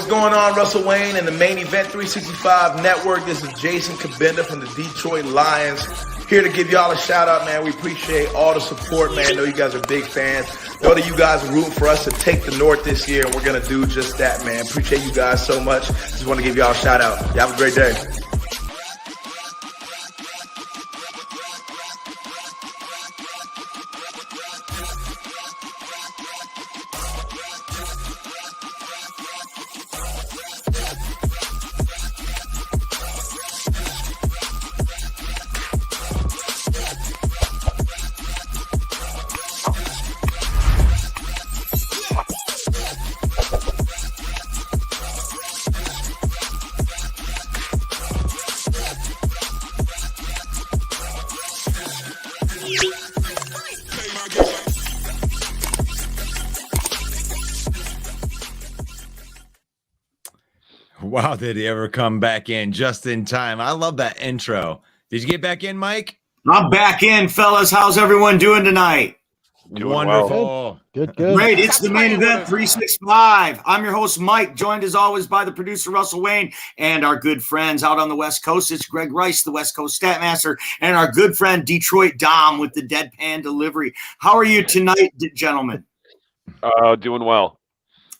Going on, Russell Wayne and the Main Event 365 Network. This is Jason Kabenda from the Detroit Lions, here to give y'all a shout out, man. We appreciate all the support, man. I know you guys are big fans. Know that you guys are rooting for us to take the North this year, and we're going to do just that, man. Appreciate you guys so much. Just want to give y'all a shout out. Y'all have a great day. Wow, did he ever come back in just in time? I love that intro. Did you get back in, Mike? I'm back in, fellas. How's everyone doing tonight? Doing wonderful. Well. Good. Great. It's the Main Event 365. I'm your host, Mike, joined as always by the producer, Russell Wayne, and our good friends out on the West Coast. It's Greg Rice, the West Coast Statmaster, and our good friend, Detroit Dom, with the deadpan delivery. How are you tonight, gentlemen? Doing well.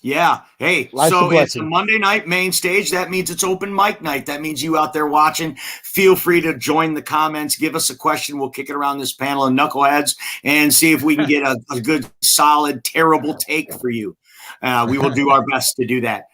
Yeah. Hey, so it's a Monday night main stage. That means it's open mic night. That means you out there watching, feel free to join the comments. Give us a question. We'll kick it around this panel of knuckleheads and see if we can get a good, solid, terrible take for you. We will do our best to do that.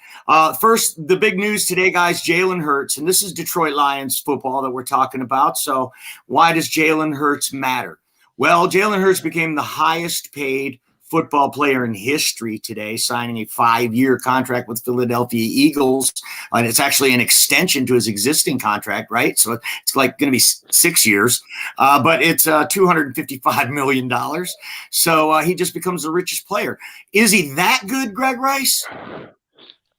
First, the big news today, guys, Jalen Hurts. And this is Detroit Lions football that we're talking about. So why does Jalen Hurts matter? Well, Jalen Hurts became the highest paid football player in history today, signing a 5-year contract with Philadelphia Eagles. And it's actually an extension to his existing contract, right? So it's like going to be 6 years, but it's $255 million. So he just becomes the richest player. Is he that good, Greg Rice?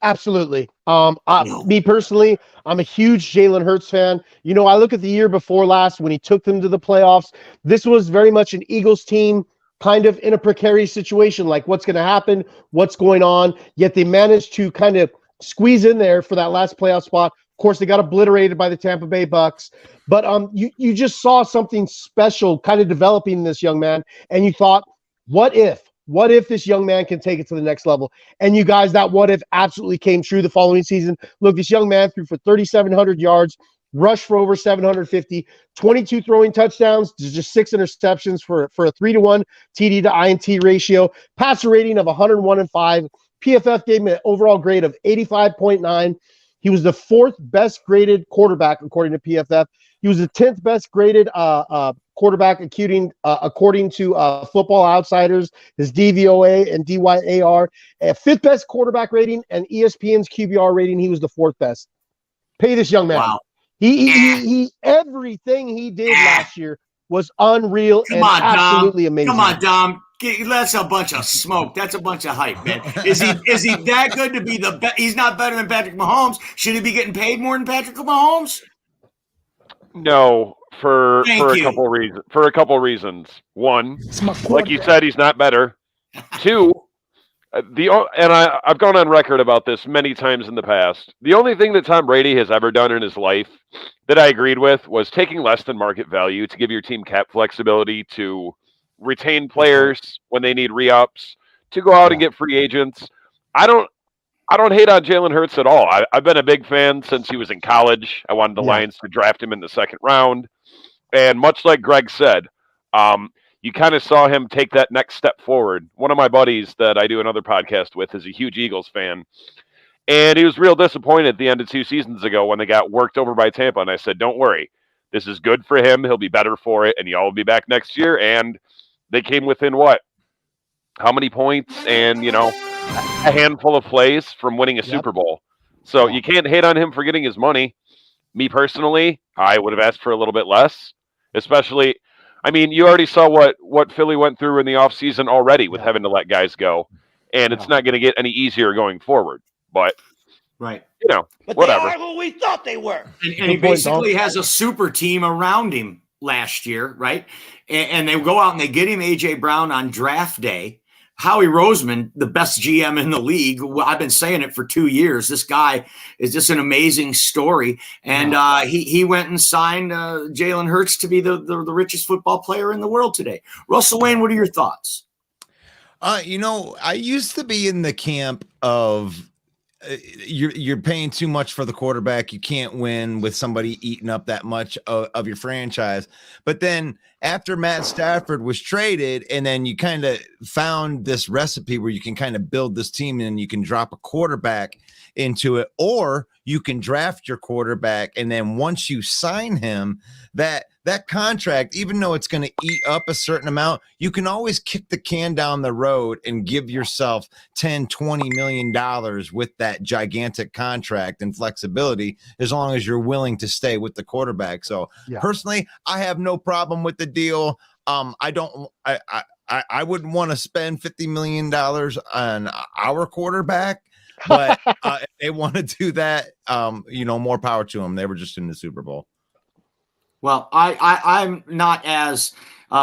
Absolutely. Me personally, I'm a huge Jalen Hurts fan. You know, I look at the year before last when he took them to the playoffs. This was very much an Eagles team kind of in a precarious situation, like what's going to happen, what's going on, yet they managed to kind of squeeze in there for that last playoff spot. Of course, they got obliterated by the Tampa Bay Bucks, but you just saw something special kind of developing in this young man, and you thought, what if this young man can take it to the next level? And you guys, that what if absolutely came true the following season. Look, this young man threw for 3,700 yards, rushed for over 750, 22 throwing touchdowns, just 6 interceptions for a 3-to-1 TD to INT ratio, passer rating of 101.5. PFF gave him an overall grade of 85.9. He was the 4th best graded quarterback according to PFF. He was the 10th best graded quarterback according to Football Outsiders, his DVOA and DYAR, a 5th best quarterback rating, and ESPN's QBR rating. He was the 4th best. Pay this young man. Wow. He everything he did last year was unreal and absolutely amazing. Come on, Dom. That's a bunch of smoke. That's a bunch of hype, man. Is he that good to be the best? He's not better than Patrick Mahomes. Should he be getting paid more than Patrick Mahomes? No, for a couple reasons. One, like you said, he's not better. 2, I've gone on record about this many times in the past. The only thing that Tom Brady has ever done in his life that I agreed with was taking less than market value to give your team cap flexibility to retain players when they need re-ups, to go out and get free agents. I don't hate on Jalen Hurts at all. I've been a big fan since he was in college. I wanted the Lions to draft him in the second round. And much like Greg said, you kind of saw him take that next step forward. One of my buddies that I do another podcast with is a huge Eagles fan. And he was real disappointed at the end of 2 seasons ago when they got worked over by Tampa. And I said, don't worry. This is good for him. He'll be better for it. And y'all will be back next year. And they came within what? How many points? And, a handful of plays from winning a Super Bowl. So you can't hate on him for getting his money. Me personally, I would have asked for a little bit less, especially – you already saw what Philly went through in the offseason already with having to let guys go, and it's not going to get any easier going forward. But, but whatever. They are who we thought they were. And he basically has a super team around him last year, right? And they go out and they get him A.J. Brown on draft day. Howie Roseman, the best GM in the league. I've been saying it for 2 years. This guy is just an amazing story. And he went and signed Jalen Hurts to be the richest football player in the world today. Russell Wayne, what are your thoughts? I used to be in the camp of you're paying too much for the quarterback. You can't win with somebody eating up that much of your franchise. But then after Matt Stafford was traded, and then you kind of found this recipe where you can kind of build this team and you can drop a quarterback into it, or you can draft your quarterback. And then once you sign him, that contract, even though it's going to eat up a certain amount, you can always kick the can down the road and give yourself $10-20 million with that gigantic contract and flexibility, as long as you're willing to stay with the quarterback. So personally, I have no problem with the deal. I wouldn't want to spend $50 million on our quarterback, but if they want to do that, more power to them. They were just in the Super Bowl. Well, I'm not as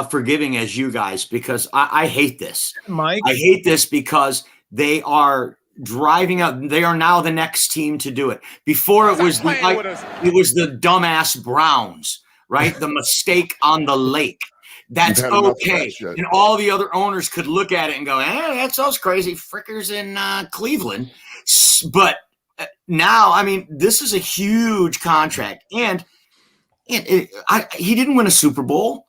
forgiving as you guys, because I hate this. Mike, I hate this because they are driving up. They are now the next team to do it. Before it was the dumbass Browns, right? The mistake on the lake. That's okay. And all the other owners could look at it and go, that's those crazy frickers in Cleveland. But now, this is a huge contract. And he didn't win a Super Bowl.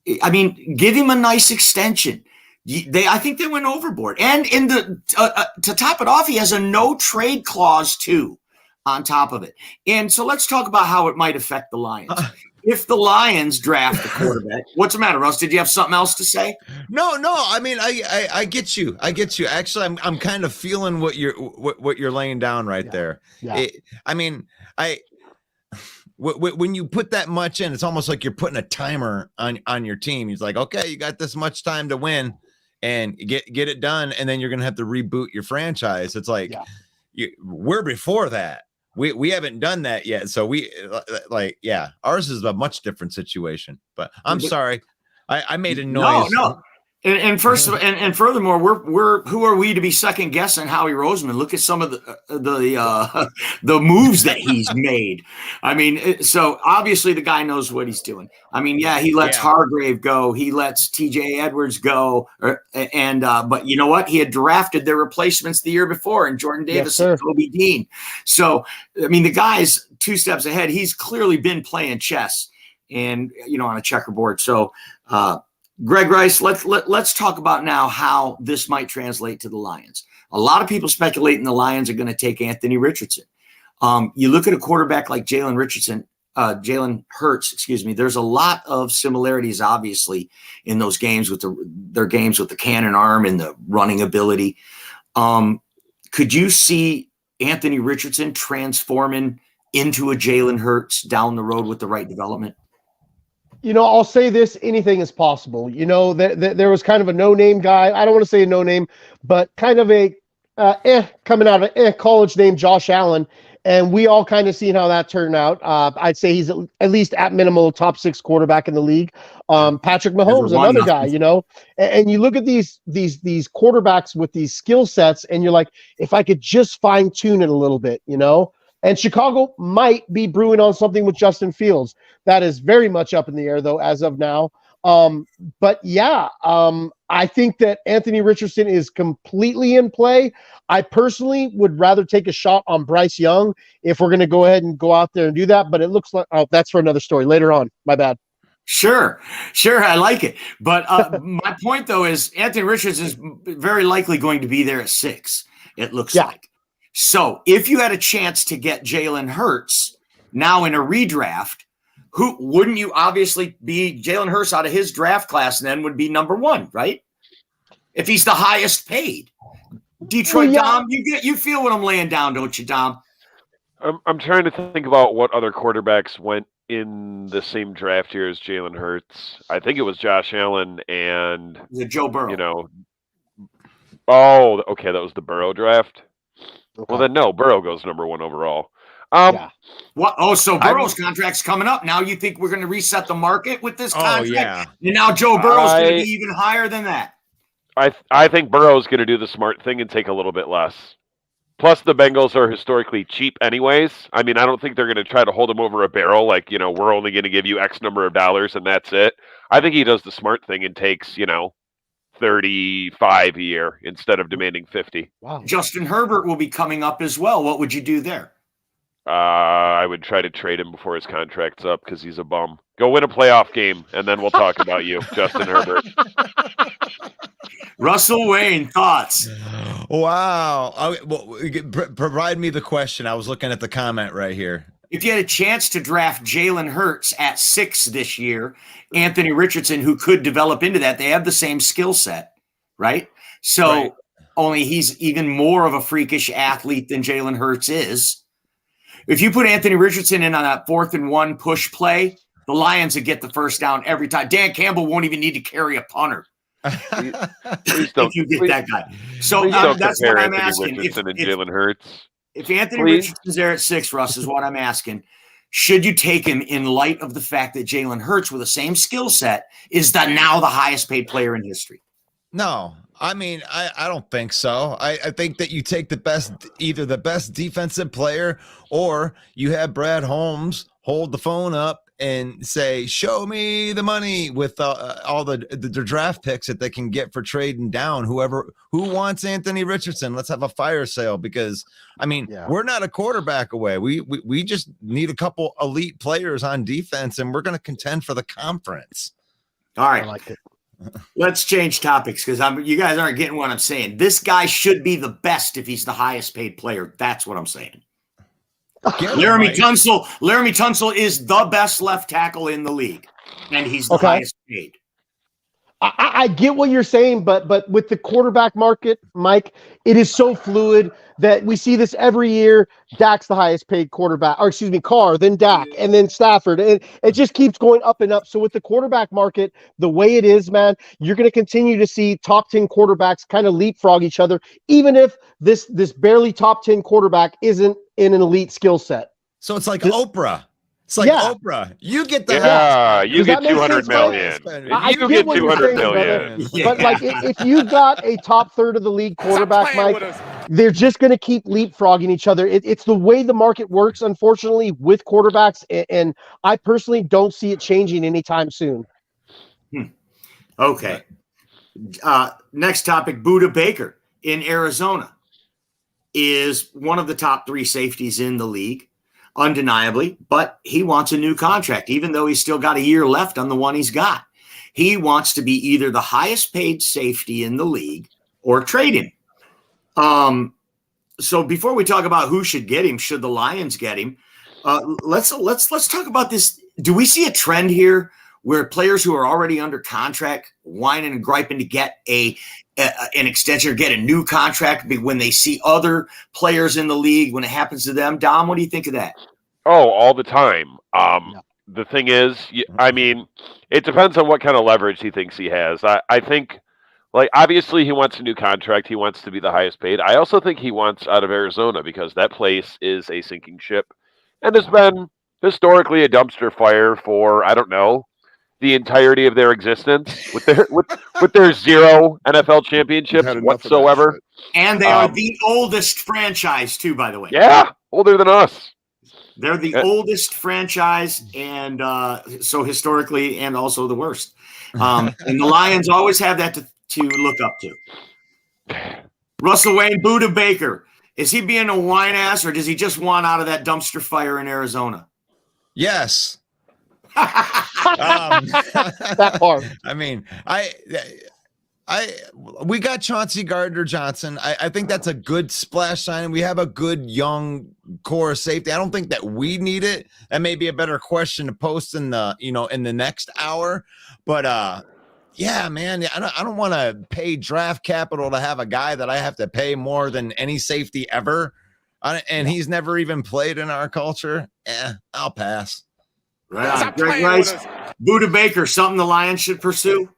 Give him a nice extension. I think they went overboard. And in to top it off, he has a no trade clause too on top of it. And so let's talk about how it might affect the Lions. If the Lions draft the quarterback, what's the matter, Russ? Did you have something else to say? No. I get you. Actually, I'm kind of feeling what you're laying down right there. Yeah. When you put that much in, it's almost like you're putting a timer on your team. He's like, okay, you got this much time to win and get it done, and then you're gonna have to reboot your franchise. It's like we're before that. We haven't done that yet. So ours is a much different situation. But I'm sorry, I made a noise. No. And furthermore, we're who are we to be second guessing Howie Roseman? Look at some of the moves that he's made. So obviously the guy knows what he's doing. He lets Hargrave go, he lets TJ Edwards go, but you know what? He had drafted their replacements the year before, and Jordan Davis and Kobe Dean. So the guy's 2 steps ahead. He's clearly been playing chess and on a checkerboard. So Greg Rice, let's talk about now how this might translate to the Lions. A lot of people speculating the Lions are going to take Anthony Richardson. You look at a quarterback like Jalen Hurts, there's a lot of similarities, obviously, in those games with their games with the cannon arm and the running ability. Could you see Anthony Richardson transforming into a Jalen Hurts down the road with the right development? I'll say this, anything is possible. There was kind of a no-name guy. I don't want to say a no-name, but kind of a coming out of college named Josh Allen. And we all kind of seen how that turned out. I'd say he's at least at minimal top 6 quarterback in the league. Patrick Mahomes, another guy, and you look at these quarterbacks with these skill sets, and you're like, if I could just fine tune it a little bit, and Chicago might be brewing on something with Justin Fields. That is very much up in the air though, as of now. But yeah, I think that Anthony Richardson is completely in play. I personally would rather take a shot on Bryce Young if we're going to go ahead and go out there and do that. But it looks like, that's for another story later on. My bad. Sure. I like it. But my point though is Anthony Richardson is very likely going to be there at 6. It looks like. So if you had a chance to get Jalen Hurts now in a redraft, who wouldn't you obviously be Jalen Hurts out of his draft class and then would be number 1, right? If he's the highest paid. Detroit, Dom, you feel what I'm laying down, don't you, Dom? I'm trying to think about what other quarterbacks went in the same draft year as Jalen Hurts. I think it was Josh Allen and Joe Burrow. Oh, okay, that was the Burrow draft. Okay. Well, then no, Burrow goes number 1 overall. What? Oh, so Burrow's contract's coming up. Now you think we're going to reset the market with this contract? Oh, yeah. And now Joe Burrow's going to be even higher than that. I think Burrow's going to do the smart thing and take a little bit less. Plus, the Bengals are historically cheap anyways. I mean, I don't think they're going to try to hold him over a barrel like, we're only going to give you X number of dollars and that's it. I think he does the smart thing and takes, 35 a year instead of demanding 50. Wow. Justin Herbert will be coming up as well. What would you do there? I would try to trade him before his contract's up because he's a bum. Go win a playoff game, and then we'll talk about you, Justin Herbert. Russell Wayne, thoughts? Wow. Provide me the question. I was looking at the comment right here. If you had a chance to draft Jalen Hurts at 6 this year, Anthony Richardson, who could develop into that, they have the same skill set, right? So only he's even more of a freakish athlete than Jalen Hurts is. If you put Anthony Richardson in on that 4th and 1 push play, the Lions would get the first down every time. Dan Campbell won't even need to carry a punter. If you get that guy. So that's what I'm asking. Jalen Hurts. If Anthony Richardson's there at 6, Russ, is what I'm asking. Should you take him in light of the fact that Jalen Hurts, with the same skill set, is now the highest paid player in history? No. I mean, I don't think so. I think that you take either the best defensive player, or you have Brad Holmes hold the phone up and say, show me the money with all the draft picks that they can get for trading down. Who wants Anthony Richardson? Let's have a fire sale, because we're not a quarterback away. We just need a couple elite players on defense, and we're going to contend for the conference. All right. I like it. Let's change topics, because you guys aren't getting what I'm saying. This guy should be the best if he's the highest paid player. That's what I'm saying. Laramie Tunsil is the best left tackle in the league, and he's the highest paid. I get what you're saying, but with the quarterback market, Mike, it is so fluid that we see this every year. Dak's the highest paid quarterback, or excuse me, Carr, then Dak, and then Stafford. And it just keeps going up and up. So with the quarterback market, the way it is, man, you're going to continue to see top 10 quarterbacks kind of leapfrog each other, even if this barely top 10 quarterback isn't in an elite skill set. So it's like Oprah. It's like Oprah. You get the you get 200 million. You get 200 million. But like, if you got a top third of the league quarterback, Mike, they're just going to keep leapfrogging each other. It's the way the market works, unfortunately, with quarterbacks, and I personally don't see it changing anytime soon. Okay. Next topic: Budda Baker in Arizona is one of the top 3 safeties in the league. Undeniably, but he wants a new contract, even though he's still got a year left on the one he's got. He wants to be either the highest paid safety in the league or trade him. So before we talk about who should get him, should the Lions get him, let's talk about this. Do we see a trend here where players who are already under contract whining and griping to get an extension or get a new contract when they see other players in the league when it happens to them? Dom, what do you think of that? Oh, all the time. The thing is, it depends on what kind of leverage he thinks he has. I think Like, obviously, he wants a new contract. He wants to be the highest paid. I also think he wants out of Arizona because that place is a sinking ship and has been historically a dumpster fire for, I don't know, the entirety of their existence with their 0 NFL championships whatsoever. And they are the oldest franchise, too, by the way. Yeah, older than us. They're the oldest franchise, and so historically, and also the worst. And the Lions always have that to look up to. Russell Wayne, Budda Baker. Is he being a whine ass, or does he just want out of that dumpster fire in Arizona? Yes. That part. I mean, we got Chauncey Gardner-Johnson. I think that's a good splash sign. We have a good young core of safety. I don't think that we need it. That may be a better question to post in the next hour. But yeah, man, I don't want to pay draft capital to have a guy that I have to pay more than any safety ever. And he's never even played in our culture. I'll pass. Right. Greg Rice, Budda Baker, something the Lions should pursue?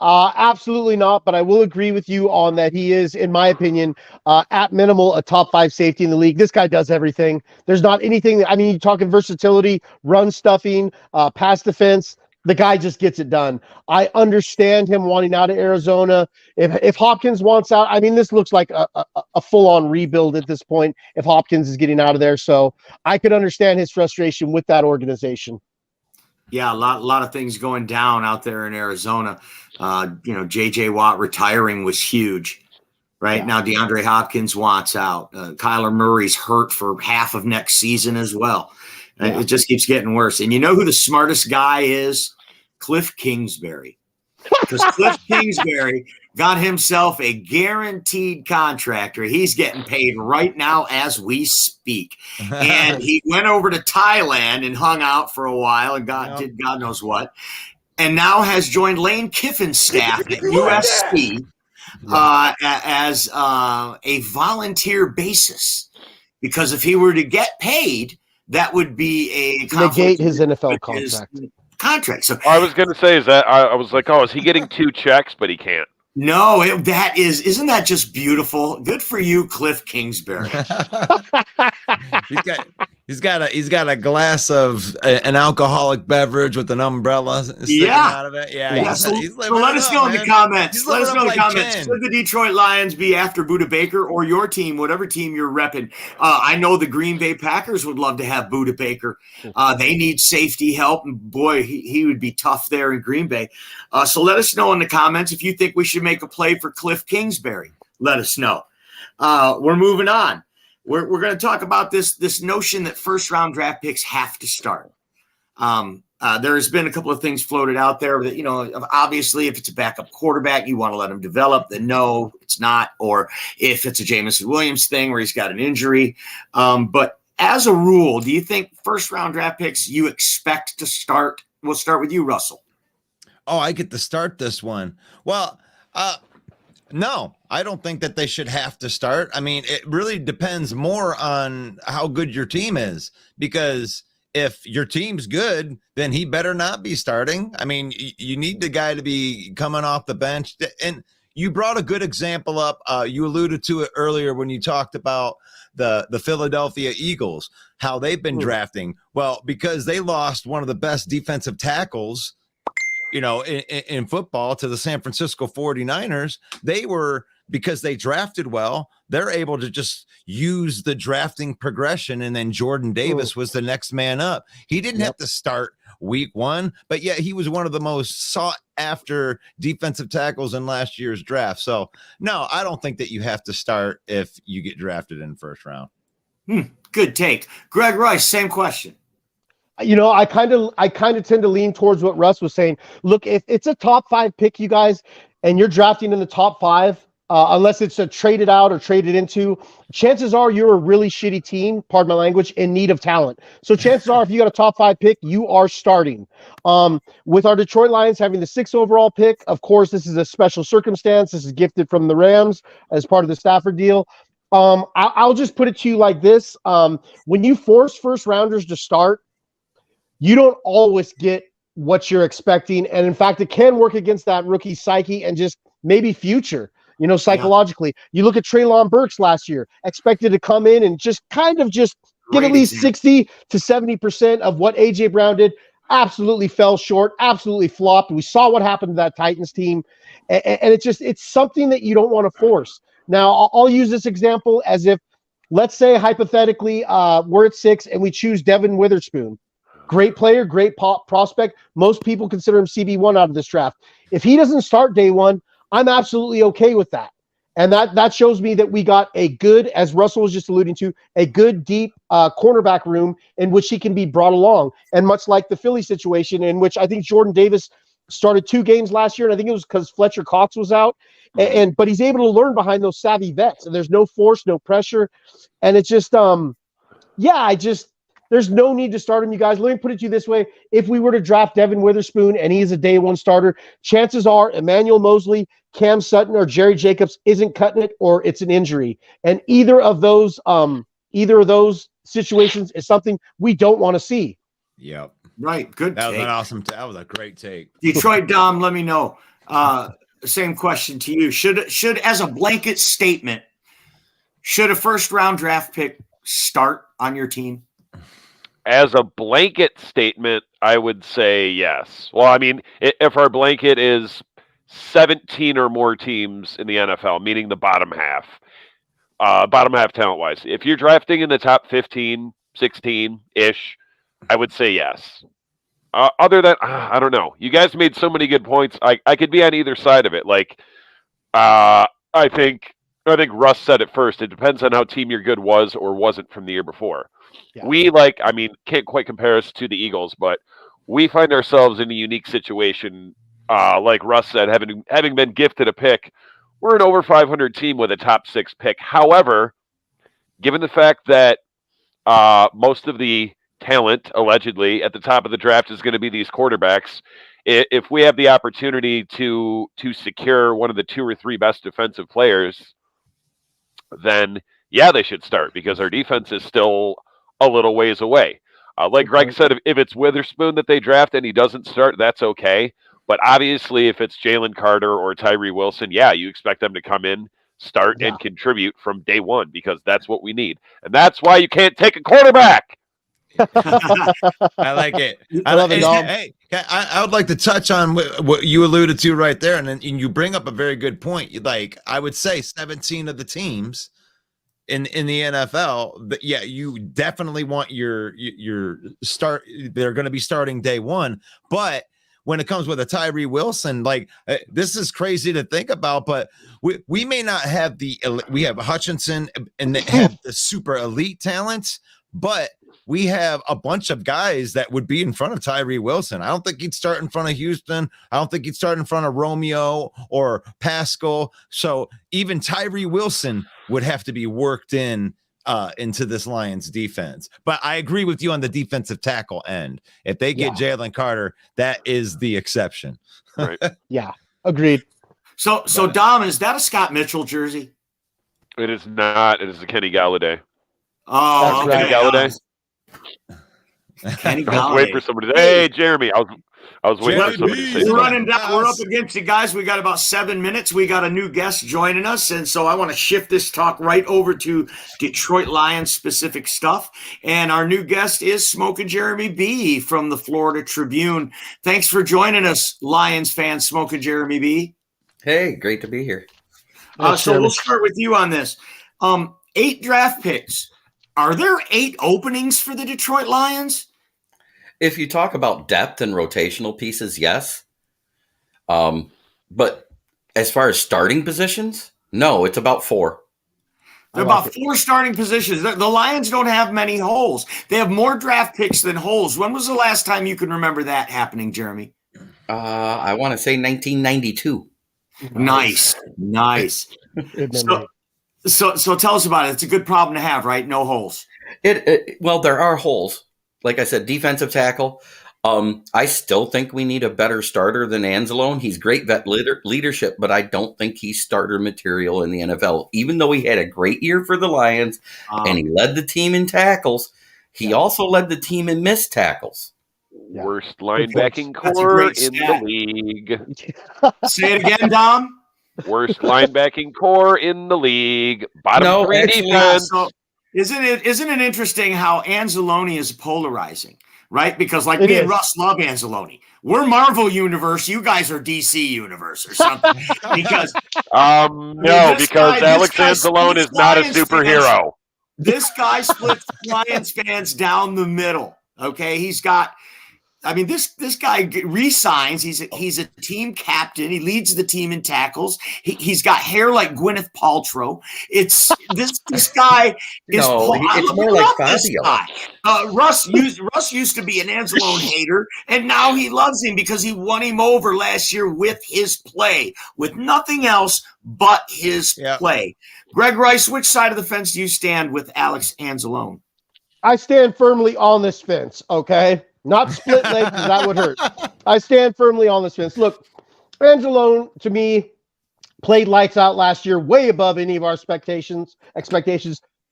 Absolutely not, but I will agree with you on that. He is, in my opinion, at minimal, a top 5 safety in the league. This guy does everything. There's not anything. I mean, you're talking versatility, run stuffing, pass defense. The guy just gets it done. I understand him wanting out of Arizona. If Hopkins wants out, I mean, this looks like a full-on rebuild at this point if Hopkins is getting out of there. So I could understand his frustration with that organization. Yeah, a lot of things going down out there in Arizona. J.J. Watt retiring was huge. Right now, DeAndre Hopkins wants out. Kyler Murray's hurt for half of next season as well. It just keeps getting worse. And you know who the smartest guy is? Cliff Kingsbury. Because Cliff Kingsbury got himself a guaranteed contract. He's getting paid right now as we speak. And he went over to Thailand and hung out for a while and did God knows what. And now has joined Lane Kiffin's staff at USC as a volunteer basis. Because if he were to get paid, that would be a negate his NFL contract. So I was going to say, I was like, is he getting 2 checks, but he can't? No, isn't that just beautiful? Good for you, Cliff Kingsbury. He's got a glass of an alcoholic beverage with an umbrella sticking out of it. Yeah. So let us know in the comments. Let us know in the comments. Should the Detroit Lions be after Budda Baker or your team, whatever team you're repping? I know the Green Bay Packers would love to have Budda Baker. They need safety help, and boy, he would be tough there in Green Bay. So let us know in the comments if you think we should make a play for Cliff Kingsbury. Let us know. We're moving on. We're going to talk about this notion that first-round draft picks have to start. There has been a couple of things floated out there that, obviously, if it's a backup quarterback, you want to let him develop. Then no, it's not. Or if it's a Jameson Williams thing where he's got an injury. But as a rule, do you think first-round draft picks you expect to start? We'll start with you, Russell. Oh, I get to start this one. Well, no, I don't think that they should have to start. I mean, it really depends more on how good your team is, because if your team's good, then he better not be starting. I mean, you need the guy to be coming off the bench. And you brought a good example up. You alluded to it earlier when you talked about the Philadelphia Eagles, how they've been drafting. Well, because they lost one of the best defensive tackles in football to the San Francisco 49ers, because they drafted well, they're able to just use the drafting progression. And then Jordan Davis was the next man up. He didn't have to start week 1, but yet he was one of the most sought after defensive tackles in last year's draft. So no, I don't think that you have to start if you get drafted in the first round. Good take. Greg Rice, same question. I kind of tend to lean towards what Russ was saying. Look, if it's a top 5 pick, you guys, and you're drafting in the top 5, unless it's a traded out or traded into, chances are you're a really shitty team, pardon my language, in need of talent. So chances are if you got a top 5 pick, you are starting. With our Detroit Lions having the 6th overall pick, of course, this is a special circumstance. This is gifted from the Rams as part of the Stafford deal. I'll just put it to you like this. When you force first rounders to start, you don't always get what you're expecting. And in fact, it can work against that rookie psyche and just maybe future. Psychologically, you look at Treylon Burks last year, expected to come in and just give at least 60 to 70% of what AJ Brown did. Absolutely fell short, absolutely flopped. We saw what happened to that Titans team. And it's something that you don't want to force. Now, I'll use this example as if, let's say hypothetically, we're at 6 and we choose Devin Witherspoon. Great player, great prospect. Most people consider him CB1 out of this draft. If he doesn't start day one, I'm absolutely okay with that. And that shows me that we got a good, as Russell was just alluding to, a good, deep cornerback room in which he can be brought along. And much like the Philly situation, in which I think Jordan Davis started 2 games last year, and I think it was because Fletcher Cox was out. But he's able to learn behind those savvy vets, and there's no force, no pressure. And it's just, there's no need to start him, you guys. Let me put it to you this way. If we were to draft Devin Witherspoon and he is a day one starter, chances are Emmanuel Mosley, Cam Sutton, or Jerry Jacobs isn't cutting it, or it's an injury. And either of those situations is something we don't want to see. Yep. Right. Good. That was an that was a great take. Detroit Dom, let me know. Same question to you. Should as a blanket statement, should a first round draft pick start on your team? As a blanket statement, I would say yes. Well, I mean, if our blanket is 17 or more teams in the NFL, meaning the bottom half talent-wise, if you're drafting in the top 15, 16-ish, I would say yes. Other than, I don't know. You guys made so many good points. I could be on either side of it. Like, I think Russ said it first. It depends on how Team Your Good was or wasn't from the year before. Yeah. We can't quite compare us to the Eagles, but we find ourselves in a unique situation. Like Russ said, having been gifted a pick, we're an over 500 team with a top 6 pick. However, given the fact that most of the talent allegedly at the top of the draft is going to be these quarterbacks, if we have the opportunity to secure one of the 2 or 3 best defensive players, then yeah, they should start, because our defense is still a little ways away. Like Greg said, if it's Witherspoon that they draft and he doesn't start, that's okay. But obviously, if it's Jalen Carter or Tyree Wilson, yeah, you expect them to come in, start, and contribute from day one, because that's what we need. And that's why you can't take a quarterback. I like it. I love it. Hey, I would like to touch on what you alluded to right there, and you bring up a very good point. Like, I would say 17 of the teams in the NFL, but yeah, you definitely want your start. They're going to be starting day one, but when it comes with a Tyree Wilson, like, this is crazy to think about, but we may not have we have Hutchinson and they have the super elite talents, but we have a bunch of guys that would be in front of Tyree Wilson. I don't think he'd start in front of Houston. I don't think he'd start in front of Romeo or Pascal. So even Tyree Wilson would have to be worked into this Lions defense. But I agree with you on the defensive tackle end. If they get Jalen Carter, that is the exception. Right. Yeah, agreed. So Dom, is that a Scott Mitchell jersey? It is not. It is a Kenny Galladay. Oh, okay. Kenny Galladay. Kenny Galladay. I was waiting for somebody to say, hey, Jeremy. I was waiting for somebody to say We're running down. We're up against you guys. We got about 7 minutes. We got a new guest joining us. And so I want to shift this talk right over to Detroit Lions specific stuff. And our new guest is Smoking Jeremy B from the Florida Tribune. Thanks for joining us, Lions fans, Smoking Jeremy B. Hey, great to be here. So we'll start with you on this. 8 draft picks. Are there 8 openings for the Detroit Lions? If you talk about depth and rotational pieces, yes. But as far as starting positions, no, it's about 4. There are about 4 starting positions. The Lions don't have many holes. They have more draft picks than holes. When was the last time you can remember that happening, Jeremy? I want to say 1992. Nice. So tell us about it. It's a good problem to have, right? No holes. Well, there are holes. Like I said, defensive tackle. I still think we need a better starter than Anzalone. He's great vet leadership, but I don't think he's starter material in the NFL. Even though he had a great year for the Lions and he led the team in tackles, he also led the team in missed tackles. Worst linebacking core in the league. Say it again, Dom. Worst linebacking core in the league. Bottom three defense. So isn't it interesting how Anzalone is polarizing, right? Because like me and Russ love Anzalone. We're Marvel Universe. You guys are DC Universe or something. Because because Alex Anzalone is not a superhero. This guy splits Lions fans down the middle. Okay, this guy resigns. He's a team captain. He leads the team in tackles. He's got hair like Gwyneth Paltrow. It's this guy is. It's more like Fabio. Russ used to be an Anzalone hater, and now he loves him because he won him over last year with his play, with nothing else but his play. Greg Rice, which side of the fence do you stand with Alex Anzalone? I stand firmly on this fence. Okay. Not split legs, because that would hurt. I stand firmly on this fence. Look, Anzalone, to me, played lights out last year, way above any of our expectations.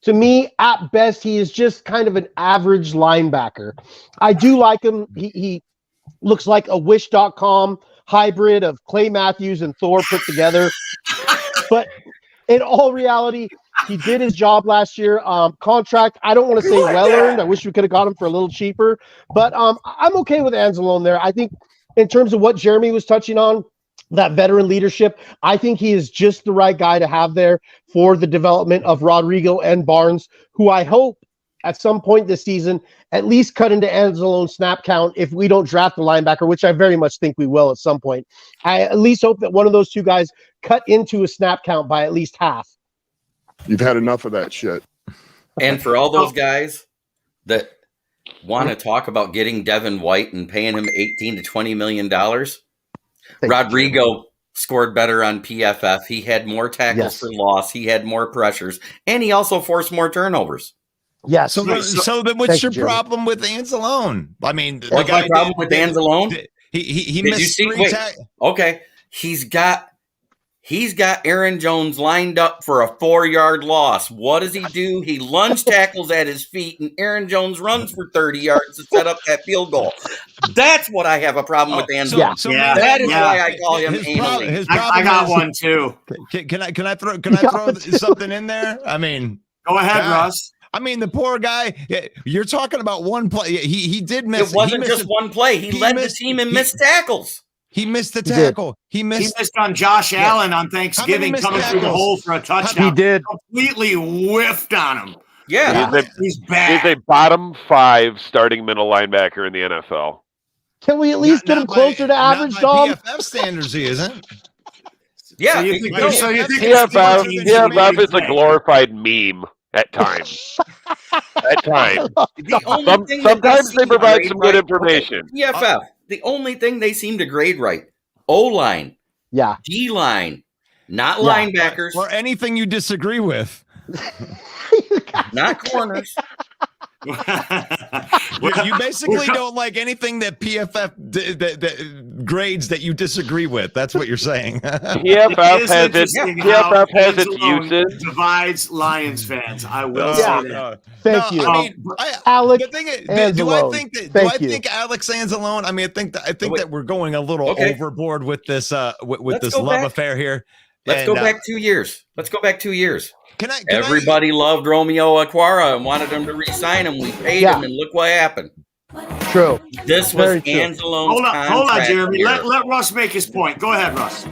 To me, at best, he is just kind of an average linebacker. I do like him. He looks like a Wish.com hybrid of Clay Matthews and Thor put together. But in all reality, he did his job last year. Contract, I don't want to say well-earned. I wish we could have got him for a little cheaper. But I'm okay with Anzalone there. I think in terms of what Jeremy was touching on, that veteran leadership, I think he is just the right guy to have there for the development of Rodrigo and Barnes, who I hope at some point this season at least cut into Anzalone's snap count if we don't draft the linebacker, which I very much think we will at some point. I at least hope that one of those two guys cut into a snap count by at least half. You've had enough of that shit. And for all those guys that want to talk about getting Devin White and paying him $18 to $20 million, Rodrigo scored better on PFF. He had more tackles for loss. He had more pressures, and he also forced more turnovers. Yes. So then what's your problem with Anzalone? I mean, what's my problem with Anzalone? He missed three tackles. Okay, he's got Aaron Jones lined up for a 4-yard loss. What does he do? He lunge tackles at his feet, and Aaron Jones runs for 30 yards to set up that field goal. That's what I have a problem with Anzalone. That is why I call him anally. I got one too. Can I throw something in there? I mean, go ahead, Russ. I mean, the poor guy, you're talking about one play. He did miss. It wasn't just one play. He led the team in missed tackles. He missed the tackle. He missed on Josh Allen on Thanksgiving coming through the hole for a touchdown. He did. Completely whiffed on him. Yeah. He's bad. He's a bottom 5 starting middle linebacker in the NFL. Can we at least get him closer to average, Dom? PFF standards, he isn't. Yeah. So you think PFF is a glorified meme at times. Sometimes they provide some good information. PFF. The only thing they seem to grade right, O-line, D-line, not linebackers. Or anything you disagree with. Not corners. You basically don't like anything that PFF that grades that you disagree with. That's what you're saying. PFF has its uses. Divides Lions fans. I will say that. Thank you. I mean, Alex the thing is, do I think Alex Anzalone? I mean, I think that we're going a little overboard with this with this love affair here. Let's go back 2 years. Can Everybody loved Romeo Aquara and wanted him to re-sign him. We paid him, and look what happened. True. This was Anzalone's contract. Hold on, Jeremy. Let Russ make his point. Go ahead, Russ.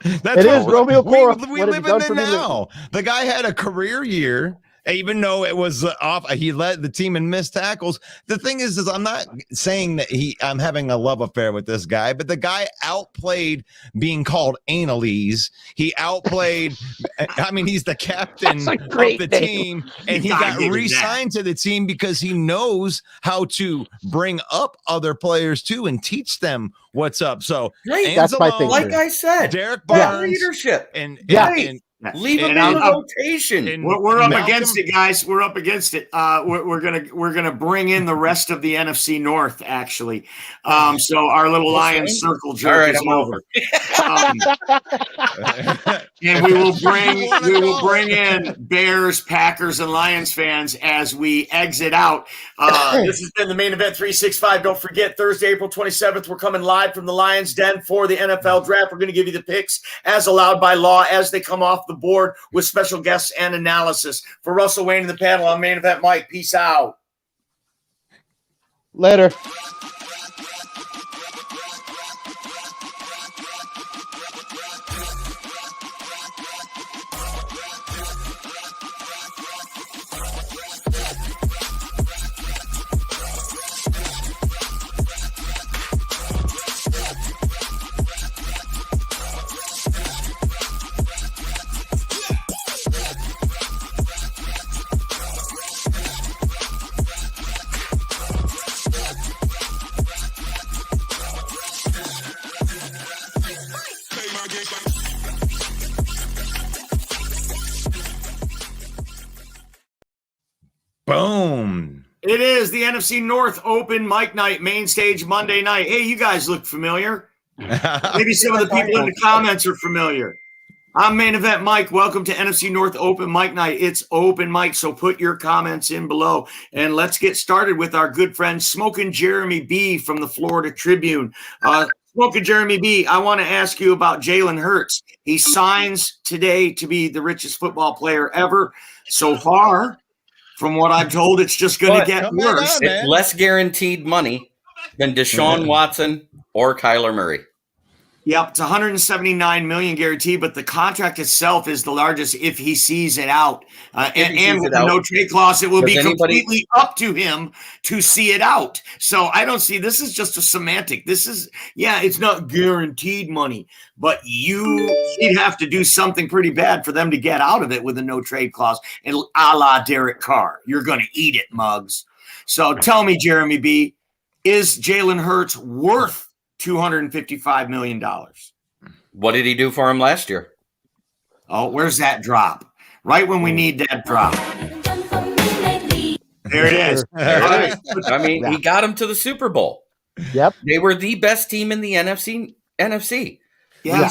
It is Romeo Aquara. We live in there now. The guy had a career year. Even though it was off, he led the team in missed tackles. The thing is I'm not saying that I'm having a love affair with this guy, but the guy outplayed being called Annalise. He outplayed, I mean, he's the captain of the team, and he got re-signed to the team because he knows how to bring up other players too and teach them what's up. So that's my thing. Like I said, Derek Barnes, leadership, and leave him in rotation. We're up against it, guys. We're up against it. We're gonna bring in the rest of the NFC North, actually. So our little Lions circle jerk is over. And we will bring in Bears, Packers, and Lions fans as we exit out. This has been the Main Event 365. Don't forget, Thursday, April 27th, we're coming live from the Lions Den for the NFL Draft. We're going to give you the picks as allowed by law as they come off the board with special guests and analysis. For Russell Wayne and the panel, I'm Main Event Mike. Peace out. Later. Boom. It is the NFC North Open Mic Night, main stage Monday night. Hey, you guys look familiar. Maybe some of the people in the comments are familiar. I'm Main Event Mike. Welcome to NFC North Open Mic Night. It's open mic, so put your comments in below. And let's get started with our good friend Smokin' Jeremy B from the Florida Tribune. Smokin' Jeremy B, I want to ask you about Jalen Hurts. He signs today to be the richest football player ever. So far, from what I'm told, it's just going to get worse. It's less guaranteed money than Deshaun Watson or Kyler Murray. Yep, it's $179 million guaranteed, but the contract itself is the largest if he sees it out. And with the no trade clause, it will be completely up to him to see it out. So I don't see this is just a semantic. This is it's not guaranteed money, but he'd have to do something pretty bad for them to get out of it with a no trade clause. And a la Derek Carr, you're going to eat it, Muggs. So tell me, Jeremy B, is Jalen Hurts worth $255 million? What did he do for him last year? Oh, where's that drop? Right when we need that drop. There it is. I mean, he got him to the Super Bowl. Yep. They were the best team in the NFC. Yeah.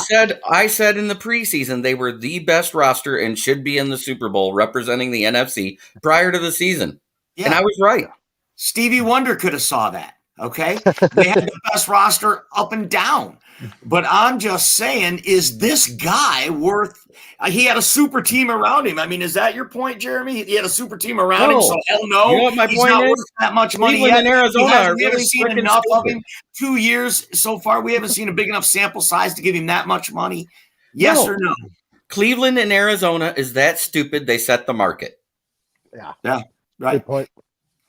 I said in the preseason they were the best roster and should be in the Super Bowl representing the NFC prior to the season. Yeah. And I was right. Stevie Wonder could have saw that. Okay. They had the best roster up and down. But I'm just saying, is this guy worth he had a super team around him. I mean, is that your point, Jeremy? He had a super team around him, so hell no. You know what my he's point not is? Worth that much money Cleveland yet. and Arizona We haven't seen really enough stupid. of him. 2 years so far. We haven't seen a big enough sample size to give him that much money. Yes or no? Cleveland and Arizona is that stupid. They set the market. Yeah. Right. Good point.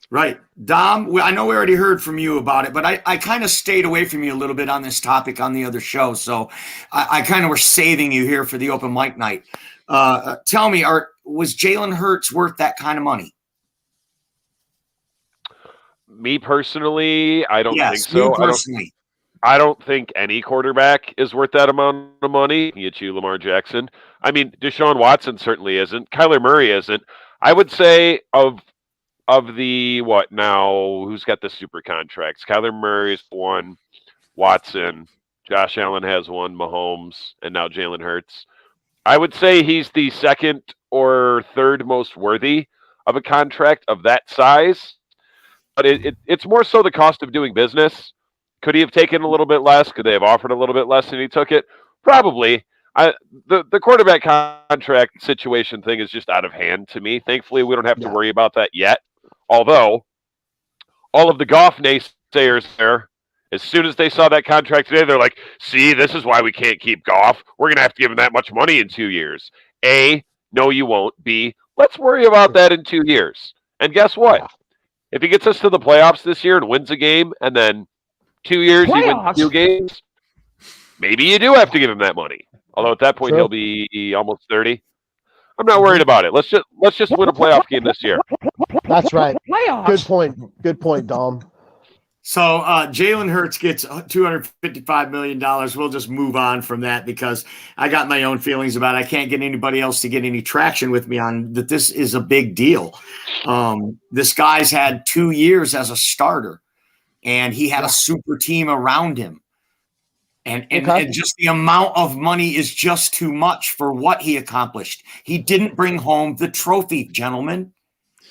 Right. Dom, I know we already heard from you about it, but I kind of stayed away from you a little bit on this topic on the other show. So I kind of were saving you here for the open mic night. Tell me, was Jalen Hurts worth that kind of money? Me personally, I don't think so. I don't think any quarterback is worth that amount of money. Get you Lamar Jackson. I mean, Deshaun Watson certainly isn't. Kyler Murray isn't. I would say of the who's got the super contracts? Kyler Murray's one, Watson, Josh Allen has one, Mahomes, and now Jalen Hurts. I would say he's the second or third most worthy of a contract of that size. But it's more so the cost of doing business. Could he have taken a little bit less? Could they have offered a little bit less and he took it? Probably. The quarterback contract situation thing is just out of hand to me. Thankfully, we don't have to worry about that yet. Although, all of the Goff naysayers there, as soon as they saw that contract today, they're like, see, this is why we can't keep Goff. We're going to have to give him that much money in 2 years. A, no, you won't. B, let's worry about that in 2 years. And guess what? If he gets us to the playoffs this year and wins a game, and then 2 years he wins 2 games, maybe you do have to give him that money. Although at that point he'll be almost 30. I'm not worried about it. Let's just win a playoff game this year. That's right. Good point. Good point, Dom. So Jalen Hurts gets $255 million. We'll just move on from that because I got my own feelings about it. I can't get anybody else to get any traction with me on that. This is a big deal. This guy's had 2 years as a starter, and he had a super team around him. And just the amount of money is just too much for what he accomplished. He didn't bring home the trophy, gentlemen.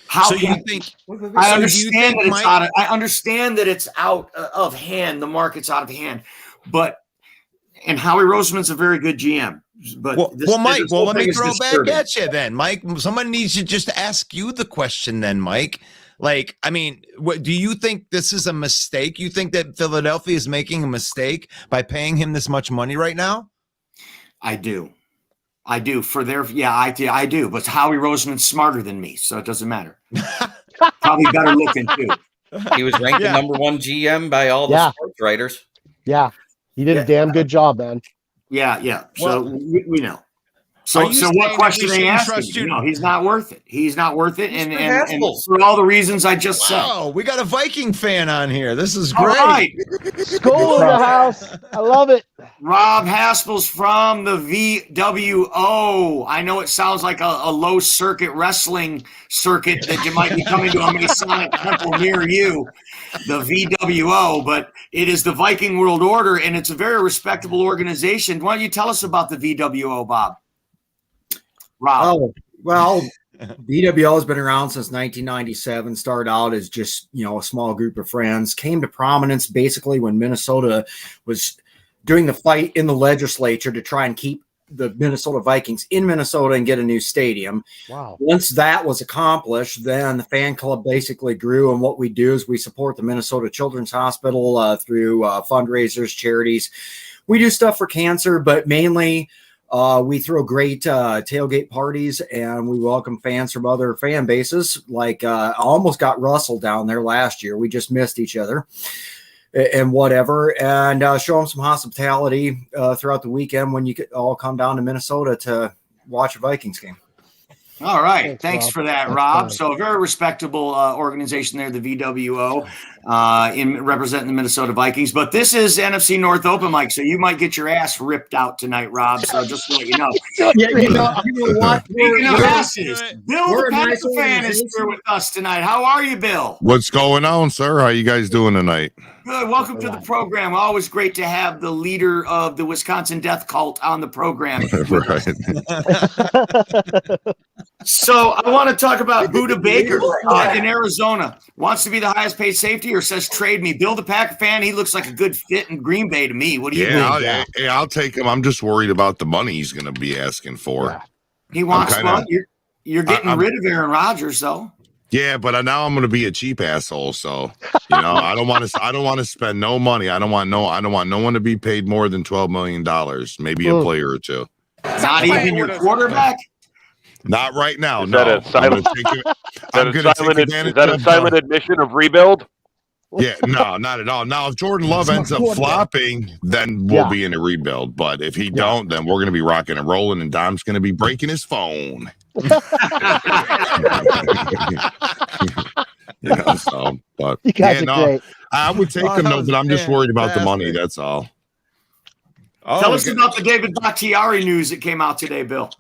How so you think? I understand that it's I understand that it's out of hand. The market's out of hand, and Howie Roseman's a very good GM. But Mike, let me throw back at you then, Mike. Somebody needs to just ask you the question then, Mike. Like, I mean, do you think this is a mistake? You think that Philadelphia is making a mistake by paying him this much money right now? I do. I do. I do. But Howie Roseman's smarter than me, so it doesn't matter. Probably better looking, too. He was ranked the number one GM by all the sports writers. Yeah. He did a damn good job, man. Yeah. So we know. So what question are you asking? No, he's not worth it. He's not worth it. And for all the reasons I just said. Oh, we got a Viking fan on here. This is great. All right. Skull in the house. I love it. Rob Haspel's from the VWO. I know it sounds like a low circuit wrestling circuit that you might be coming to a Masonic temple near you, the VWO, but it is the Viking World Order, and it's a very respectable organization. Why don't you tell us about the VWO, Bob? Rob. Oh, well, VWO has been around since 1997. Started out as just, a small group of friends. Came to prominence basically when Minnesota was doing the fight in the legislature to try and keep the Minnesota Vikings in Minnesota and get a new stadium. Wow. Once that was accomplished, then the fan club basically grew. And what we do is we support the Minnesota Children's Hospital through fundraisers, charities. We do stuff for cancer, but mainly we throw great tailgate parties, and we welcome fans from other fan bases. Like I almost got Russell down there last year. We just missed each other and whatever, and show them some hospitality throughout the weekend when you could all come down to Minnesota to watch a Vikings game. All right. Thanks for that, Rob. So a very respectable organization there, the VWO, in representing the Minnesota Vikings. But this is NFC North Open, Mike, so you might get your ass ripped out tonight, Rob. So just to let you know. You know what? Speaking of asses, Bill the Packer fan is here with us tonight. How are you, Bill? What's going on, sir? How you guys doing tonight? Good. Welcome to the program. Always great to have the leader of the Wisconsin Death Cult on the program. Right. So I want to talk about Budda Baker in Arizona. Wants to be the highest paid safety or says trade me. Bill the Packer fan, he looks like a good fit in Green Bay to me. What do you think? I'll take him. I'm just worried about the money he's going to be asking for. Yeah. He wants money. You're getting rid of Aaron Rodgers, though. Yeah, but now I'm going to be a cheap asshole. So I don't want to spend no money. I don't want no one to be paid more than $12 million. Maybe a player or two. Not even your quarterback. Not right now. Is that a silent admission of rebuild? Yeah, no, not at all. Now, if Jordan Love ends up flopping, then we'll be in a rebuild. But if he don't, then we're going to be rocking and rolling, and Dom's going to be breaking his phone. But you guys are great. I would take him, though, but I'm just worried about the money. That's all. Tell us about the David Bakiari news that came out today, Bill.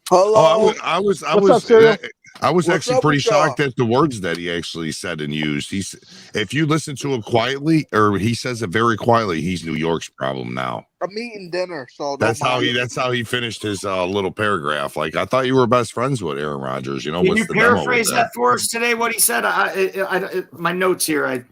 Hello. I was actually pretty shocked at the words that he actually said and used. If you listen to him quietly, or he says it very quietly, he's New York's problem now. I'm eating dinner, so that's how he finished his little paragraph. Like, I thought you were best friends with Aaron Rodgers. Can you paraphrase that for us today? What he said? My notes here.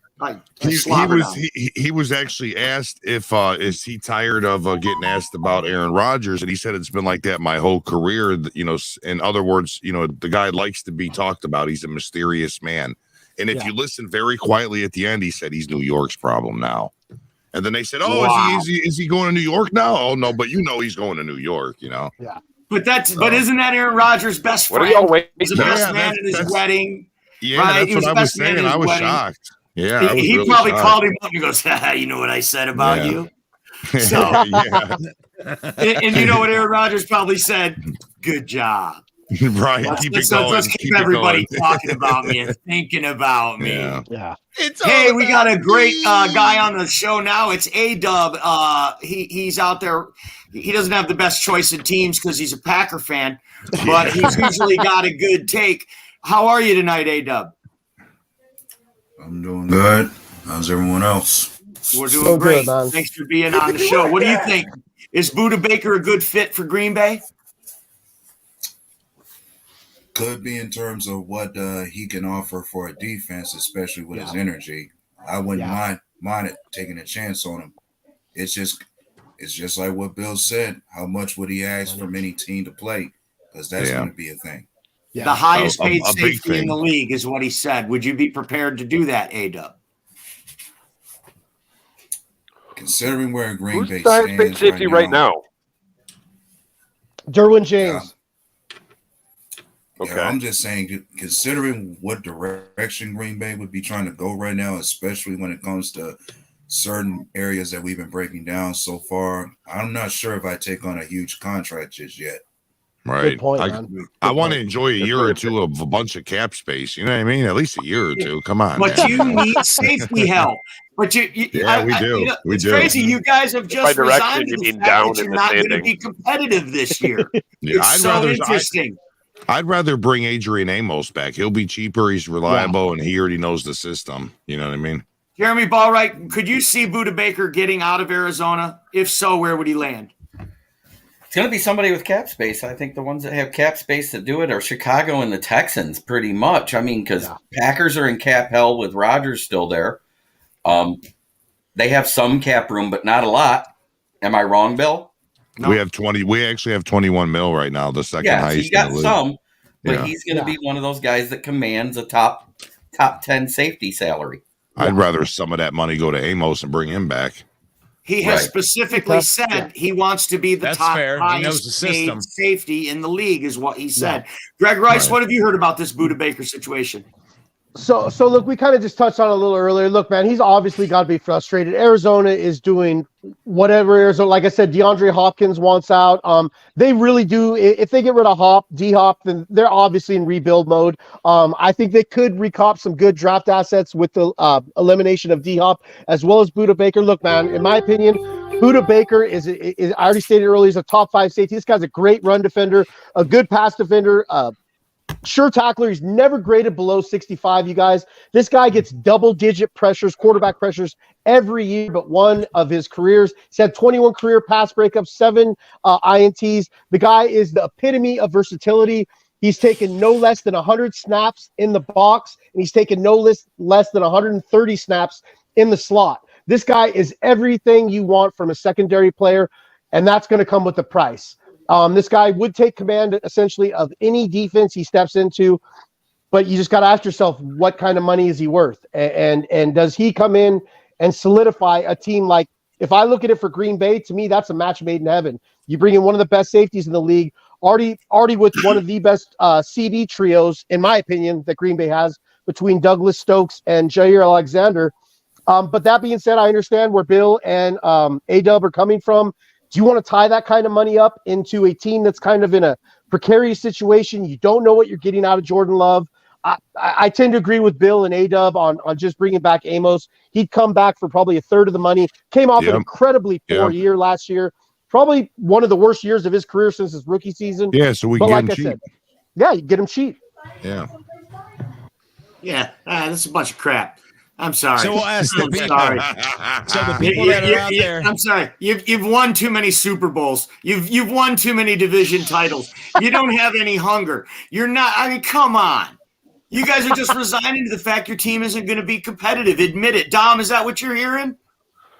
He was actually asked if is he tired of getting asked about Aaron Rodgers, and he said it's been like that my whole career. In other words, the guy likes to be talked about. He's a mysterious man, and if you listen very quietly at the end, he said he's New York's problem now. And then they said, "Oh, is he going to New York now?" Oh no, but he's going to New York. Yeah. But isn't that Aaron Rodgers' best friend? What are y'all waiting? He's the best man at his wedding. Yeah, right? That's what I was saying. I was shocked. Yeah, he really probably called him up and goes, you know what I said about you? So, and you know what Aaron Rodgers probably said? Good job. Right. Let's keep everybody talking about me and thinking about me. Yeah. Hey, we got a great guy on the show now. It's A-Dub. He's out there. He doesn't have the best choice in teams because he's a Packer fan, but he's usually got a good take. How are you tonight, A-Dub? I'm doing good. How's everyone else? We're doing great. Thanks for being on the show. What do you think? Is Budda Baker a good fit for Green Bay? Could be in terms of what he can offer for a defense, especially with his energy. I wouldn't mind it taking a chance on him. It's just like what Bill said. How much would he ask from any team to play? Because that's going to be a thing. Yeah. The highest paid safety in the league is what he said. Would you be prepared to do that, A-Dub? Considering where Green Bay stands, who's the highest paid safety right now? Derwin James. Okay. I'm just saying, considering what direction Green Bay would be trying to go right now, especially when it comes to certain areas that we've been breaking down so far, I'm not sure if I take on a huge contract just yet. Right. Good point, I want to enjoy a year or two of a bunch of cap space. You know what I mean? At least a year or two. Come on. But man. you need safety help. But we do. We it's do. crazy. You guys have just resigned to the fact that you're not going to be competitive this year. It's interesting. I'd rather bring Adrian Amos back. He'll be cheaper. He's reliable, and he already knows the system. You know what I mean? Jeremy Ballwright, could you see Budda Baker getting out of Arizona? If so, where would he land? It's going to be somebody with cap space. I think the ones that have cap space that do it are Chicago and the Texans pretty much. I mean, because Packers are in cap hell with Rodgers still there. They have some cap room, but not a lot. Am I wrong, Bill? No. We actually have 21 mil right now, the second highest. So you got some, but he's going to be one of those guys that commands a top 10 safety salary. I'd rather some of that money go to Amos and bring him back. He has specifically said he wants to be the top highest paid safety in the league, is what he said. Greg Rice, what have you heard about this Budda Baker situation? So look, we kind of just touched on it a little earlier. Look, man, he's obviously got to be frustrated. Arizona is doing whatever Arizona, like I said, DeAndre Hopkins wants out. They really do. If they get rid of D-Hop, then they're obviously in rebuild mode. I think they could recop some good draft assets with the elimination of D-Hop as well as Budda Baker. Look, man, in my opinion, Budda Baker is I already stated earlier, he's a top 5 safety. This guy's a great run defender, a good pass defender, sure tackler. He's never graded below 65, you guys. This guy gets double-digit pressures, quarterback pressures every year but one of his careers. He's had 21 career pass breakups, 7 INTs. The guy is the epitome of versatility. He's taken no less than 100 snaps in the box, and he's taken no less than 130 snaps in the slot. This guy is everything you want from a secondary player, and that's going to come with the price. This guy would take command essentially of any defense he steps into, but you just got to ask yourself, what kind of money is he worth? And does he come in and solidify a team? Like, if I look at it for Green Bay, to me, that's a match made in heaven. You bring in one of the best safeties in the league, already with one of the best CB trios, in my opinion, that Green Bay has between Douglas Stokes and Jair Alexander. But that being said, I understand where Bill and A-Dub are coming from. Do you want to tie that kind of money up into a team that's kind of in a precarious situation? You don't know what you're getting out of Jordan Love. I tend to agree with Bill and A-Dub on just bringing back Amos. He'd come back for probably a third of the money. Came off an incredibly poor year last year. Probably one of the worst years of his career since his rookie season. Yeah, so we get him cheap. You get him cheap. Yeah. Yeah, that's a bunch of crap. I'm sorry. So we'll ask the people. Sorry. So the people that are out there. I'm sorry. You've won too many Super Bowls. You've won too many division titles. You don't have any hunger. You're not. I mean, come on. You guys are just resigning to the fact your team isn't going to be competitive. Admit it. Dom, is that what you're hearing?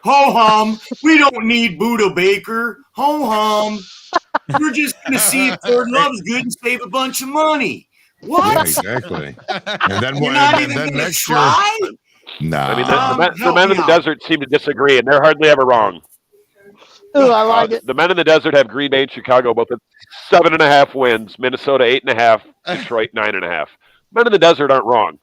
Ho hum. We don't need Budda Baker. Ho hum. We're just going to see if Jordan Love's good and save a bunch of money. What? Yeah, exactly. And then you're not even going to try? Nah. I mean, the men in the desert seem to disagree, and they're hardly ever wrong. Ooh, I like it. The men in the desert have Green Bay and Chicago both at 7.5 wins, Minnesota 8.5, Detroit 9.5. Men in the desert aren't wrong.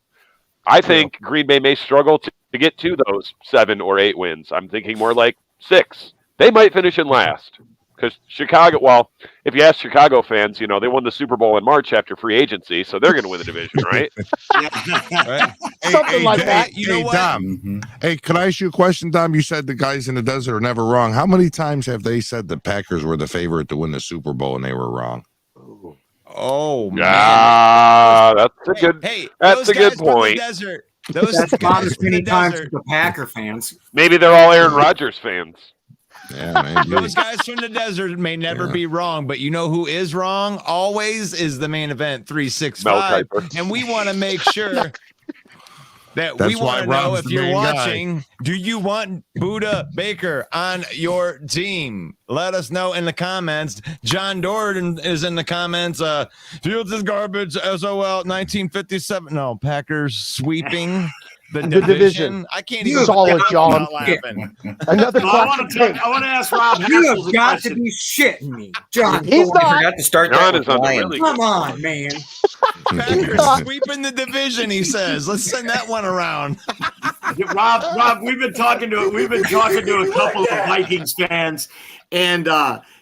I think Green Bay may struggle to get to those 7 or 8 wins. I'm thinking more like 6. They might finish in last. Because Chicago, well, if you ask Chicago fans, you know, they won the Super Bowl in March after free agency, so they're going to win the division, right? Right? Something like that. You know what? Dom, hey, can I ask you a question, Dom? You said the guys in the desert are never wrong. How many times have they said the Packers were the favorite to win the Super Bowl and they were wrong? Oh, man. Yeah, that's a good. Hey, that's a good point. That's not as many times as the Packer fans. Maybe they're all Aaron Rodgers fans. Yeah, maybe. Those guys from the desert may never be wrong, but you know who is wrong always is the main event 365. And we want to make sure that we want to know if you're watching, do you want Budda Baker on your team? Let us know in the comments. John Dordan is in the comments. Fields is garbage. SOL 1957. No, Packers sweeping the division. I can't even solid, John. Another I want to ask Rob. You have got to be shitting me, John. He's not. I forgot to start John that is on the Lions. really Come on, man. Packers sweeping the division, he says. Let's send that one around. Rob, we've been talking to a couple of Vikings fans, and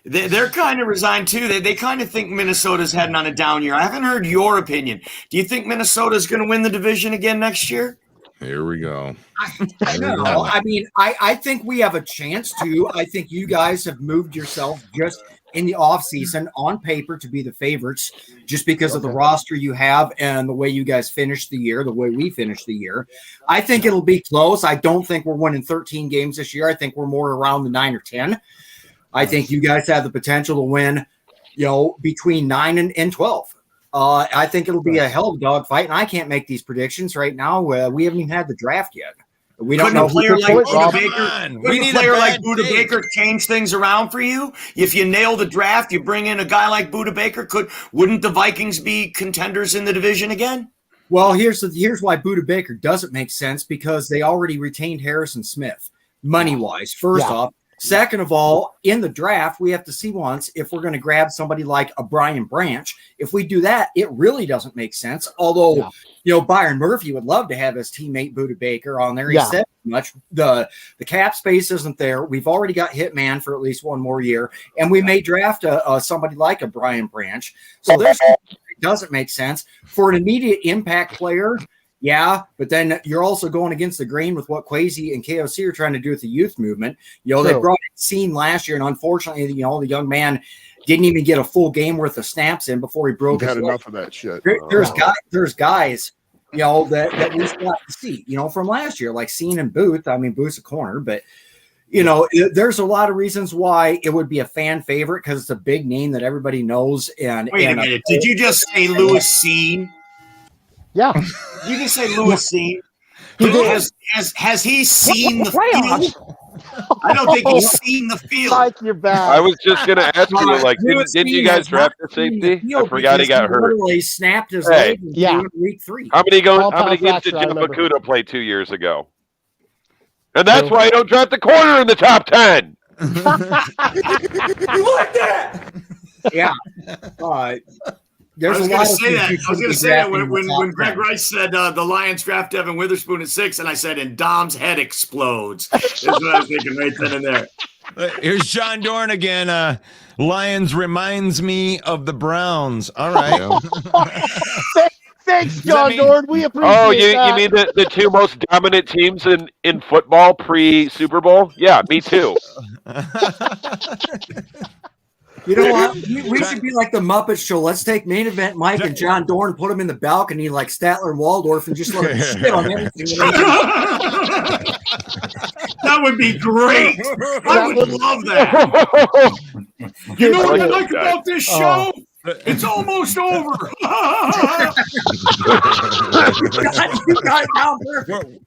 they're kind of resigned too. They kind of think Minnesota's heading on a down year. I haven't heard your opinion. Do you think Minnesota's going to win the division again next year? Here we go. I don't know. I mean, I think we have a chance to. I think you guys have moved yourself just in the offseason on paper to be the favorites just because of the roster you have and the way you guys finished the year, the way we finished the year. I think it'll be close. I don't think we're winning 13 games this year. I think we're more around the 9 or 10. I think you guys have the potential to win, between 9 and 12. I think it'll be a hell of a dogfight, and I can't make these predictions right now. We haven't even had the draft yet. We don't know. A player like Budda Baker change things around for you? If you nail the draft, you bring in a guy like Budda Baker. Wouldn't the Vikings be contenders in the division again? Well, here's why Budda Baker doesn't make sense, because they already retained Harrison Smith money-wise. First off. Second of all, in the draft, we have to see once if we're going to grab somebody like a Brian Branch. If we do that, it really doesn't make sense. Although, Byron Murphy would love to have his teammate Budda Baker on there. He said much. The cap space isn't there. We've already got Hitman for at least one more year, and we may draft somebody like a Brian Branch. So it doesn't make sense for an immediate impact player. Yeah, but then you're also going against the grain with what Kwesi and KOC are trying to do with the youth movement. They brought in Scene last year, and unfortunately, the young man didn't even get a full game worth of snaps in before he broke his leg. Enough of that shit. There's guys, that we still have to see, from last year, like Scene and Booth. I mean, Booth's a corner, but there's a lot of reasons why it would be a fan favorite, because it's a big name that everybody knows. And wait a minute, did you just say Lewis Scene? Yeah. You can say Lewis Scene. Has he seen the field? I don't think he's seen the field. I was just going to ask you, didn't you guys draft the safety? I forgot he got hurt. He snapped his leg in week 3. How many games did Jim Bakuda play 2 years ago? And that's why I don't draft the corner in the top 10. You like that? Yeah. I was going to say that when Greg Rice said the Lions draft Devin Witherspoon at 6, and I said, and Dom's head explodes. That's what I was thinking right then and there. Here's John Dorn again. Lions reminds me of the Browns. All right. Thanks, John Dorn. We appreciate that. You mean the two most dominant teams in football pre-Super Bowl? Yeah, me too. You know what? We should be like the Muppet Show. Let's take main event Mike and John Dorn, put them in the balcony like Statler and Waldorf, and just let them shit on everything. That would be great. I would love that. You know what I like about this show? It's almost over.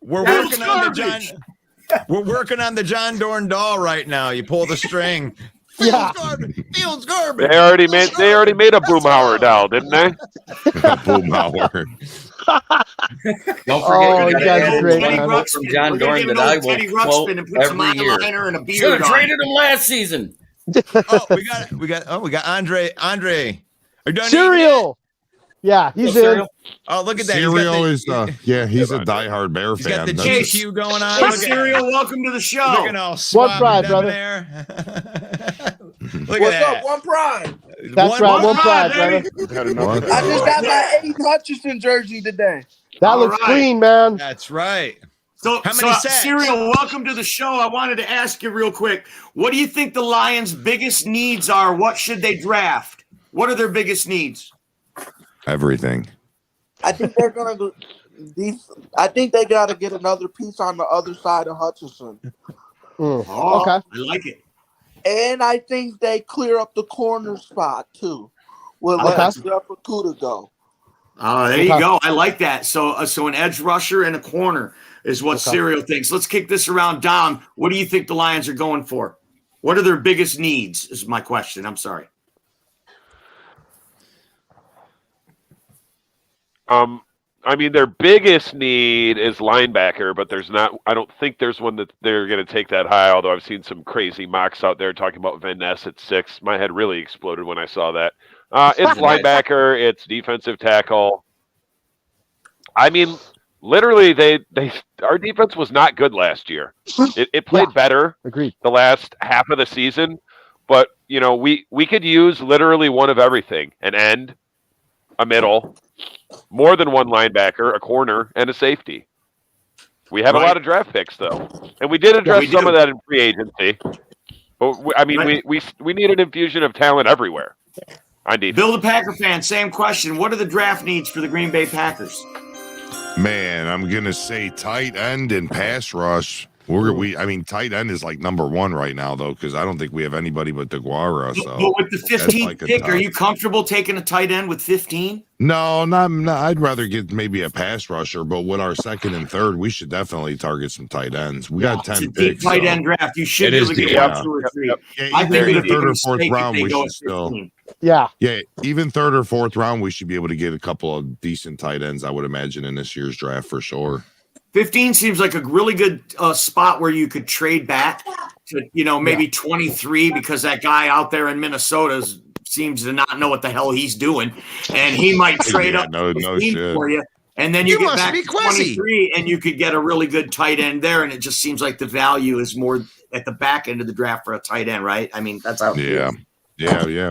We're working on the John Dorn doll right now. You pull the string. Feels garbage. They already made a Boomhauer doll, didn't they? Boomhauer. Don't forget from John Dorn that I will quote every year. Should have traded him last season. We got Andre. Are you done Cereal. Yeah, he's in. Oh, look at that. Cereal he's a diehard Bear fan. He's got the GQ going on. Hey, Cereal, welcome to the show. One pride, brother. Look What's at that. up? One pride. That's right. One pride, brother. I just got my Eddie Hutchinson jersey today. That looks clean, man. That's right. So Cereal, welcome to the show. I wanted to ask you real quick. What do you think the Lions' biggest needs are? What should they draft? What are their biggest needs? Everything. I think they're going to I think they got to get another piece on the other side of Hutchinson. Okay. I like it. And I think they clear up the corner spot, too. We'll let Jeff Okudah go. There you go. I like that. So an edge rusher and a corner is what Serial thinks. Let's kick this around. Dom, what do you think the Lions are going for? What are their biggest needs is my question. I'm sorry. I mean, their biggest need is linebacker, but I don't think there's one that they're going to take that high, although I've seen some crazy mocks out there talking about Van Ness at 6. My head really exploded when I saw that. It's linebacker, it's defensive tackle. I mean, literally, our defense was not good last year. It played better the last half of the season, but, we could use literally one of everything, an end, a middle, more than one linebacker, a corner, and a safety. We have a lot of draft picks, though, and we did address some of that in free agency. But we need an infusion of talent everywhere on defense. Bill the Packer fan, same question. What are the draft needs for the Green Bay Packers? Man, I'm gonna say tight end and pass rush. Tight end is like number 1 right now, though, because I don't think we have anybody but DeGuara. So, but with the 15th pick, are you comfortable taking a tight end with 15? No, not. I'd rather get maybe a pass rusher, but with our second and third, we should definitely target some tight ends. We got 10 picks. Tight end draft. You should be able to get 1, 2, or 3. I think in the third or fourth round, we should still. Yeah, even third or fourth round, we should be able to get a couple of decent tight ends, I would imagine, in this year's draft for sure. 15 seems like a really good spot where you could trade back to, maybe 23, because that guy out there in Minnesota seems to not know what the hell he's doing, and he might trade up for you. And then you get back to 23, and you could get a really good tight end there, and it just seems like the value is more at the back end of the draft for a tight end, right? I mean, that's how. Yeah,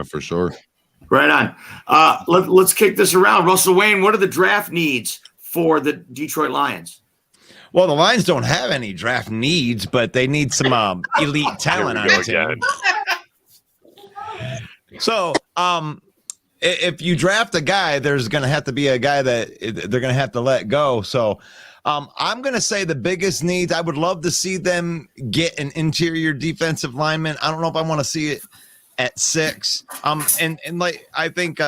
for sure. Right on. Let's kick this around. Russell Wayne, what are the draft needs for the Detroit Lions? Well, the Lions don't have any draft needs, but they need some elite talent on the team. So, if you draft a guy, there's going to have to be a guy that they're going to have to let go. So, I'm going to say the biggest needs, I would love to see them get an interior defensive lineman. I don't know if I want to see it at 6. And like I think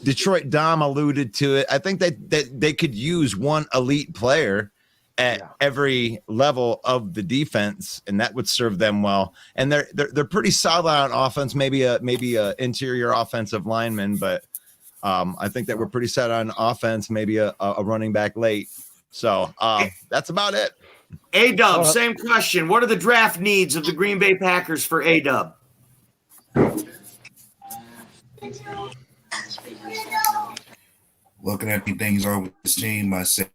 Detroit Dom alluded to it. I think that they could use one elite player at every level of the defense, and that would serve them well. And they're pretty solid on offense, maybe a interior offensive lineman, but I think that we're pretty set on offense, maybe a running back late. So that's about it. A-Dub, same question. What are the draft needs of the Green Bay Packers for A-Dub? Looking at the things are with this team, I say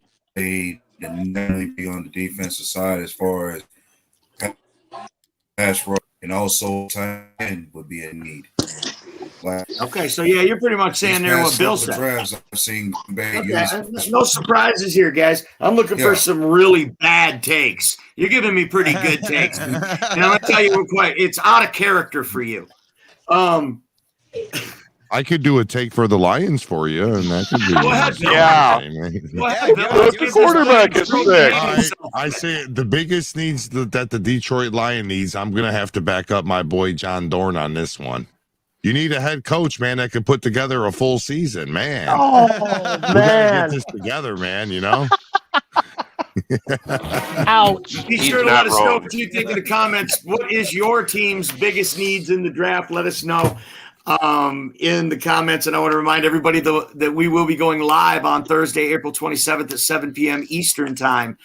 definitely be on the defensive side as far as pass rush, and also tight end would be a need. Okay, so you're pretty much saying there what Bill said. I've seen no surprises here, guys. I'm looking for some really bad takes. You're giving me pretty good takes, and I'm gonna tell you what, it's out of character for you. I could do a take for the Lions for you, and that could be. Go ahead, the quarterback is sick. I say the biggest needs that the Detroit Lion needs. I'm gonna have to back up my boy John Dorn on this one. You need a head coach, man, that can put together a full season, man. Oh, we gotta get this together, man. Ouch. Be sure to let us know what you think in the comments. What is your team's biggest needs in the draft? Let us know in the comments. And I want to remind everybody that we will be going live on Thursday, April 27th at 7 p.m. Eastern time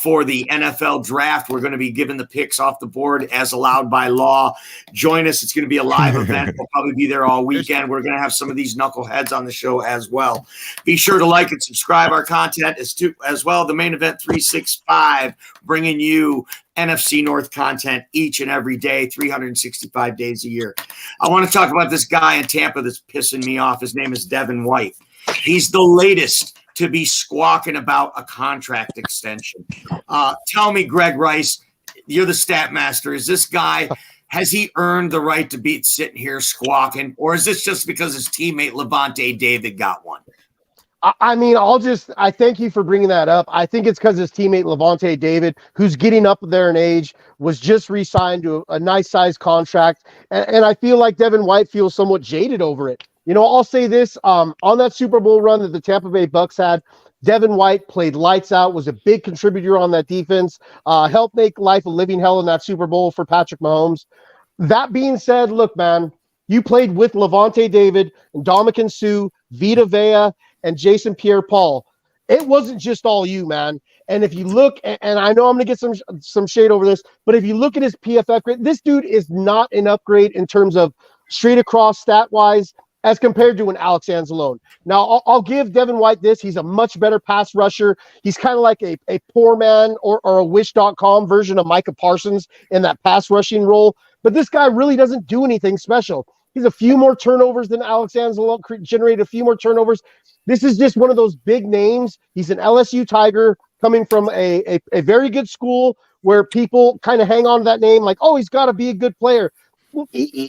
for the NFL draft. We're going to be giving the picks off the board as allowed by law. Join us. It's going to be a live event. We'll probably be there all weekend. We're going to have some of these knuckleheads on the show as well. Be sure to like and subscribe our content as well. The Main Event 365 bringing you NFC North content each and every day, 365 days a year. I want to talk about this guy in Tampa that's pissing me off. His name is Devin White. He's the latest to be squawking about a contract extension. Tell me, Greg Rice, you're the stat master. Is this guy, has he earned the right to be sitting here squawking, or is this just because his teammate Levante David got one? I mean, I thank you for bringing that up. I think it's because his teammate Lavonte David, who's getting up there in age, was just re-signed to a nice size contract. And I feel like Devin White feels somewhat jaded over it. You know, I'll say this, on that Super Bowl run that the Tampa Bay Bucks had, Devin White played lights out, was a big contributor on that defense, helped make life a living hell in that Super Bowl for Patrick Mahomes. That being said, look, man, you played with Lavonte David and Ndamukong Suh, Vita Vea, and Jason Pierre-Paul. It wasn't just all you, man. And if you look, and I know I'm going to get some shade over this, but if you look at his PFF grade, this dude is not an upgrade in terms of straight across stat-wise as compared to an Alex Anzalone. Now, I'll give Devin White this. He's a much better pass rusher. He's kind of like a poor man or a Wish.com version of Micah Parsons in that pass rushing role. But this guy really doesn't do anything special. He's a few more turnovers than Alex Anzalone, generated a few more turnovers. This is just one of those big names. He's an LSU Tiger coming from a very good school where people kind of hang on to that name like, oh, he's got to be a good player.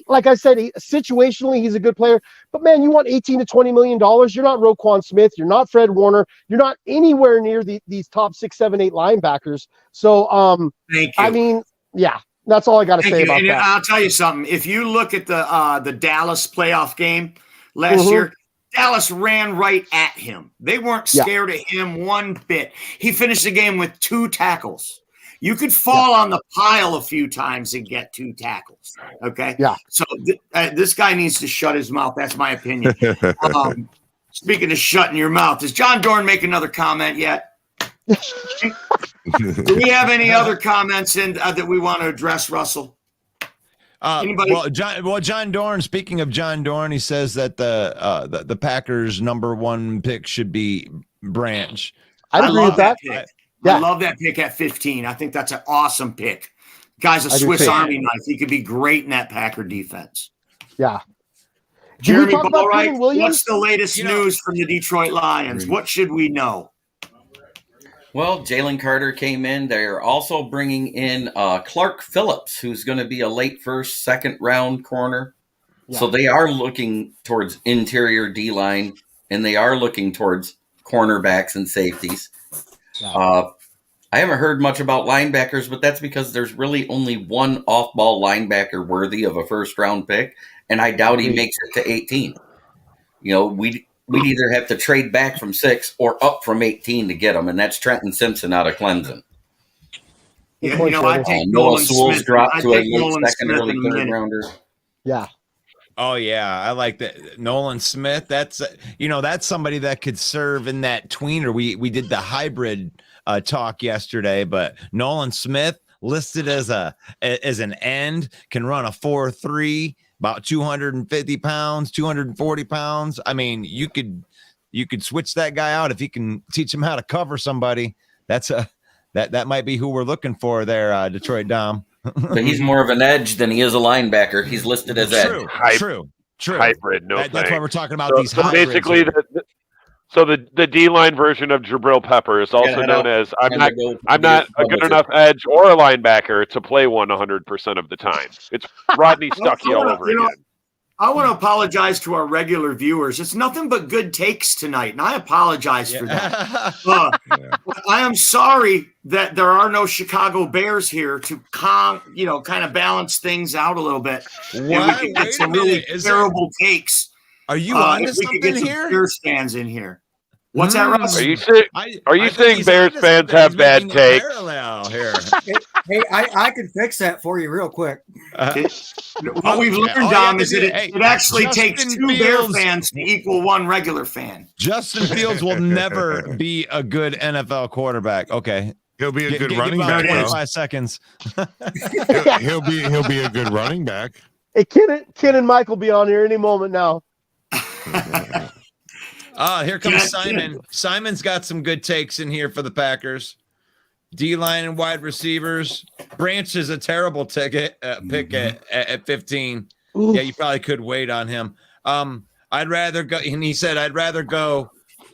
Like I said, situationally, he's a good player. But, man, you want $18 to $20 million. You're not Roquan Smith. You're not Fred Warner. You're not anywhere near these top 6, 7, 8 linebackers. So, thank you. I mean, yeah. That's all I got to say about that. I'll tell you something. If you look at the Dallas playoff game last year, Dallas ran right at him. They weren't scared of him one bit. He finished the game with 2 tackles. You could fall on the pile a few times and get 2 tackles. Okay. Yeah. So this guy needs to shut his mouth. That's my opinion. Speaking of shutting your mouth, does John Dorn make another comment yet? Do we have any other comments that we want to address, Russell? Anybody? John Dorn. Speaking of John Dorn, he says that the Packers' #1 pick should be Branch. I agree with that. I love that pick at 15. I think that's an awesome pick. Guy's a Swiss Army knife. He could be great in that Packer defense. Yeah. Jeremy Ballwright, what's the latest news from the Detroit Lions? What should we know? Well, Jalen Carter came in. They're also bringing in Clark Phillips, who's going to be a late first, second round corner. Yeah. So they are looking towards interior D-line, and they are looking towards cornerbacks and safeties. Yeah. I haven't heard much about linebackers, but that's because there's really only one off-ball linebacker worthy of a first-round pick, and I doubt he makes it to 18. You know, we'd either have to trade back from 6 or up from 18 to get him, and that's Trenton Simpson out of Clemson. Yeah, you know, I take Noah Nolan Sewell's Smith. dropped I to a take late Nolan second, Smith early in a third minute. rounder. Yeah. Oh yeah, I like that. Nolan Smith. That's that's somebody that could serve in that tweener. We did the hybrid talk yesterday, but Nolan Smith listed as an end, can run a 4.3, about 250 pounds, 240 pounds. I mean, you could switch that guy out if you can teach him how to cover somebody. That might be who we're looking for there, Detroit Dom. But he's more of an edge than he is a linebacker. He's listed as edge. True. Hybrid, that's why we're talking about these hybrids. Basically, the D-line version of Jabril Pepper is also known as I'm not a good enough edge or a linebacker to play 100% of the time. It's Rodney Stuckey all over again. I want to apologize to our regular viewers. It's nothing but good takes tonight, and I apologize for that. I am sorry that there are no Chicago Bears here to kind of balance things out a little bit. And we can get some really terrible takes. Are you on to something here? We could get some Bears fans in here. What's that, Russ? Are you saying Bears fans have bad takes? Hey, I can fix that for you real quick. What we've learned, Dom, is that it actually takes 2 Bear fans to equal 1 regular fan. Justin Fields will never be a good NFL quarterback. Okay. He'll be a good running back. 25 seconds. he'll be a good running back. Hey, Ken and Mike will be on here any moment now. Here comes Simon. Simon's got some good takes in here for the Packers. D-line and wide receivers. Branch is a terrible pick at 15. Ooh. Yeah, you probably could wait on him. I'd rather go, and he said, I'd rather go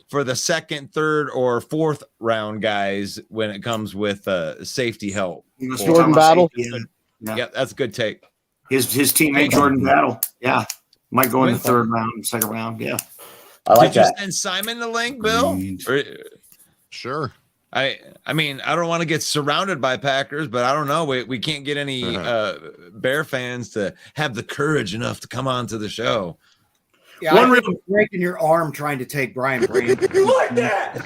for the 2nd, 3rd, or 4th round guys when it comes with safety help. Jordan Battle. Yeah, that's a good take. His teammate Jordan Battle. Yeah. Might go in the 3rd round, 2nd round. Yeah. I like Did that. you send Simon the link, Bill? Sure. I mean, I don't want to get surrounded by Packers, but I don't know. We can't get any Bear fans to have the courage enough to come on to the show. Yeah, one real breaking your arm trying to take Brian Branch. You like that?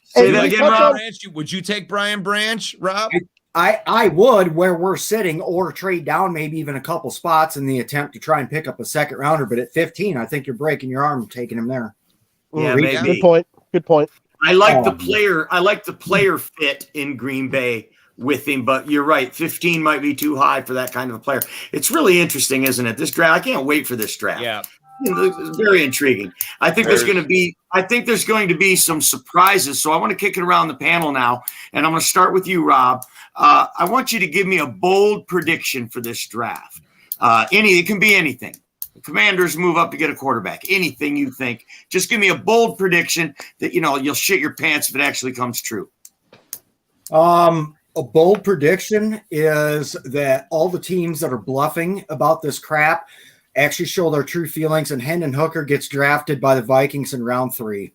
Say that again, Rob. Would you take Brian Branch, Rob? I would where we're sitting, or trade down maybe even a couple spots in the attempt to try and pick up a second rounder. But at 15, I think you're breaking your arm taking him there. Yeah, maybe. Good point. Good point. I like the player. I like the player fit in Green Bay with him, but you're right. 15 might be too high for that kind of a player. It's really interesting, isn't it? This draft. I can't wait for this draft. Yeah. It's very intriguing. I think there's going to be some surprises. So I want to kick it around the panel now, and I'm going to start with you, Rob. I want you to give me a bold prediction for this draft. It can be anything. The Commanders move up to get a quarterback. Anything you think. Just give me a bold prediction that you'll shit your pants if it actually comes true. A bold prediction is that all the teams that are bluffing about this crap actually show their true feelings, and Hendon Hooker gets drafted by the Vikings in round 3.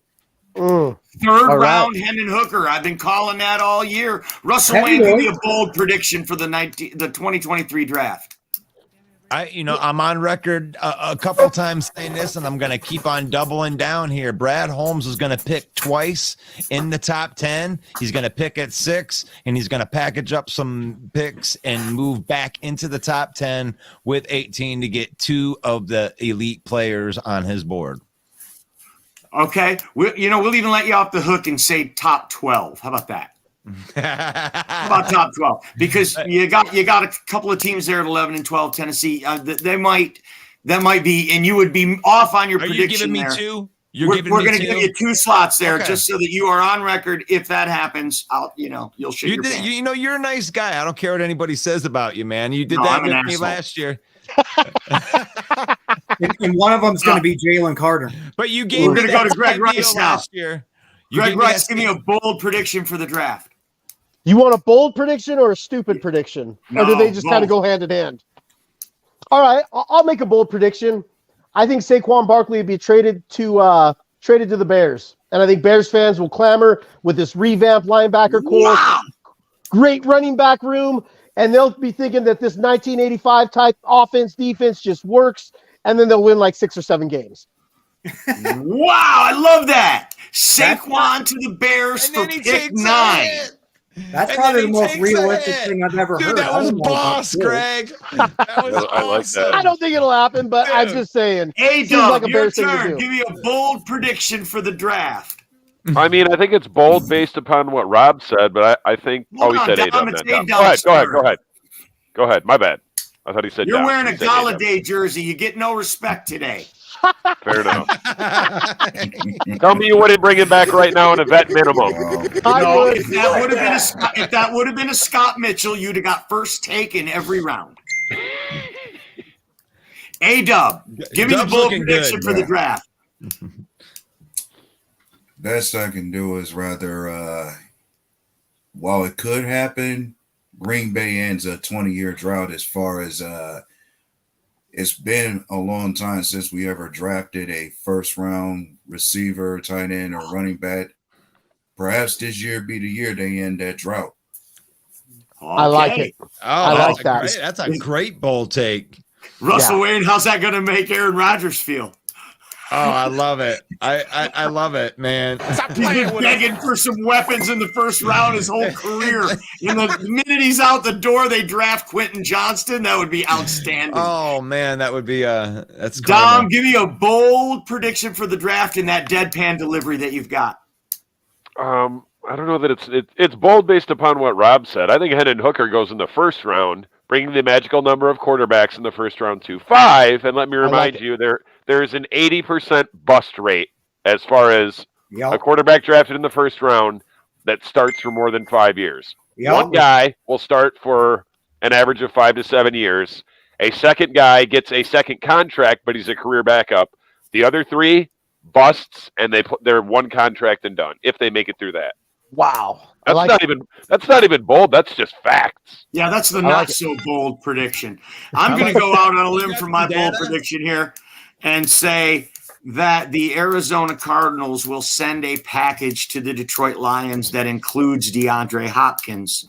Third round, Hendon Hooker. I've been calling that all year. Russell Wayne, give me a bold prediction for the 2023 draft. I'm on record a couple times saying this, and I'm going to keep on doubling down here. Brad Holmes is going to pick twice in the top 10. He's going to pick at 6, and he's going to package up some picks and move back into the top 10 with 18 to get 2 of the elite players on his board. Okay. We'll even let you off the hook and say top 12. How about that? How about top 12? Because you got a couple of teams there at 11 and 12. Tennessee, that might be, and you would be off on your prediction. You giving me there. 2? We're going to give you 2 slots there, just so that you are on record. If that happens, you'll shake your pants. You're a nice guy. I don't care what anybody says about you, man. You did that with me last year. And one of them is going to be Jalen Carter. But you gave. We're going to go to Greg Rice now. Last year. Greg Rice, give me a bold prediction for the draft. You want a bold prediction or a stupid prediction? Or do they just kind of go hand in hand? All right, I'll make a bold prediction. I think Saquon Barkley will be traded to the Bears. And I think Bears fans will clamor with this revamped linebacker core. Wow. Great running back room. And they'll be thinking that this 1985 type offense, defense just works. And then they'll win like 6 or 7 games. Wow, I love that. Saquon to the Bears for pick 9. That's probably the most realistic thing I've ever heard. That was boss, Greg. That was I like that. I don't think it'll happen, but I'm just saying. Hey, Doug, your turn. Give me a bold prediction for for the draft. I mean, I think it's bold based upon what Rob said, but I think. He said A-Dub. Go ahead. My bad. I thought he said. You're wearing a Galladay jersey. You get no respect today. Fair enough. Tell me you wouldn't bring it back right now in a vet minimum. No, if that would have been a Scott Mitchell, you'd have got first take in every round. A-Dub, give me the bold prediction for the draft. Best I can do is rather, while it could happen, Green Bay ends a 20-year drought as far as it's been a long time since we ever drafted a first-round receiver, tight end, or running back. Perhaps this year be the year they end that drought. Okay. I like it. I like that. That's a great bold take. Russell Wayne, how's that going to make Aaron Rodgers feel? Oh, I love it. I love it, man. He's been begging for some weapons in the first round his whole career. The minute he's out the door, they draft Quentin Johnston. That would be outstanding. Oh man, that would be that's Dom, give me a bold prediction for the draft in that deadpan delivery that you've got. I don't know that it's bold based upon what Rob said. I think Hendon Hooker goes in the first round, bringing the magical number of quarterbacks in the first round to 5. And let me remind you, there's an 80% bust rate as far as a quarterback drafted in the first round that starts for more than 5 years. One guy will start for an average of 5 to 7 years. A second guy gets a second contract, but he's a career backup. The other 3 busts, and they're one contract and done if they make it through that. Wow. That's not even bold. That's just facts. Yeah, that's the not so bold prediction. I'm going to go out on a limb for my bold prediction here. and say that the Arizona Cardinals will send a package to the Detroit Lions that includes DeAndre Hopkins,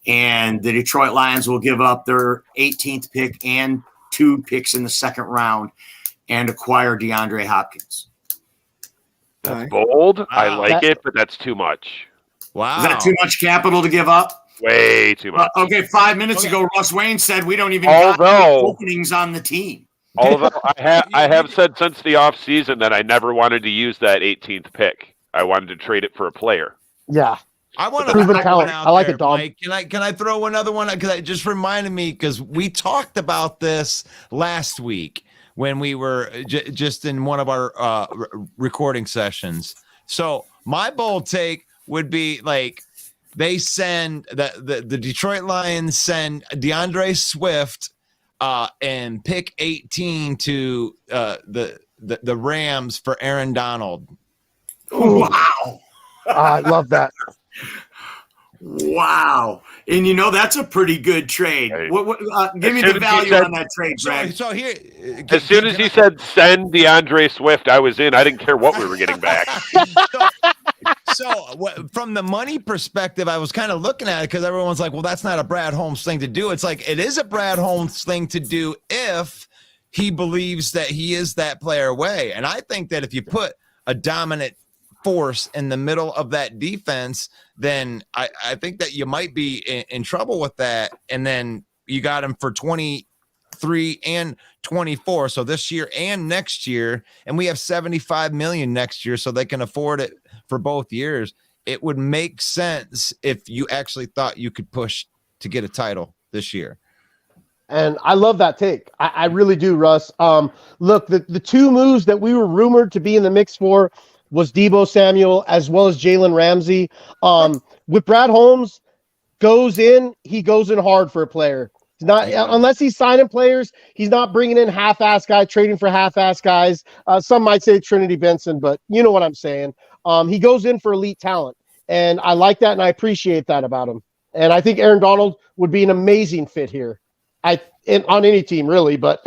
and the Detroit Lions will give up their 18th pick and 2 picks in the second round and acquire DeAndre Hopkins. That's bold. Wow. I like it, but that's too much. Wow. Is that too much capital to give up? Way too much. Okay, 5 minutes ago, Russ Wayne said we don't even got openings on the team. Although I have said since the offseason that I never wanted to use that 18th pick. I wanted to trade it for a player. Yeah. I want to proven talent. I like it, Dom. Can I throw another one? Because it just reminded me, because we talked about this last week when we were just in one of our recording sessions. So my bold take would be like they send the Detroit Lions send DeAndre Swift and pick 18 to the Rams for Aaron Donald. Wow. I love that. Wow. And that's a pretty good trade. Give me the value on that trade, Greg. So here, as soon as you said send DeAndre Swift, I was in. I didn't care what we were getting back. So from the money perspective, I was kind of looking at it because everyone's like, well, that's not a Brad Holmes thing to do. It's like, it is a Brad Holmes thing to do if he believes that he is that player away. And I think that if you put a dominant force in the middle of that defense, then I think that you might be in trouble with that. And then you got him for 23 and 24. So this year and next year, and we have 75 million next year, so they can afford it for both years. It would make sense if you actually thought you could push to get a title this year. And I love that take. I really do, Russ. Look, the 2 moves that we were rumored to be in the mix for was Deebo Samuel as well as Jalen Ramsey. With Brad Holmes, he goes in hard for a player. He's not, unless he's signing players, he's not bringing in half-ass guys, trading for half-ass guys. Some might say Trinity Benson, but you know what I'm saying. He goes in for elite talent, and I like that, and I appreciate that about him. And I think Aaron Donald would be an amazing fit here. On any team, really, but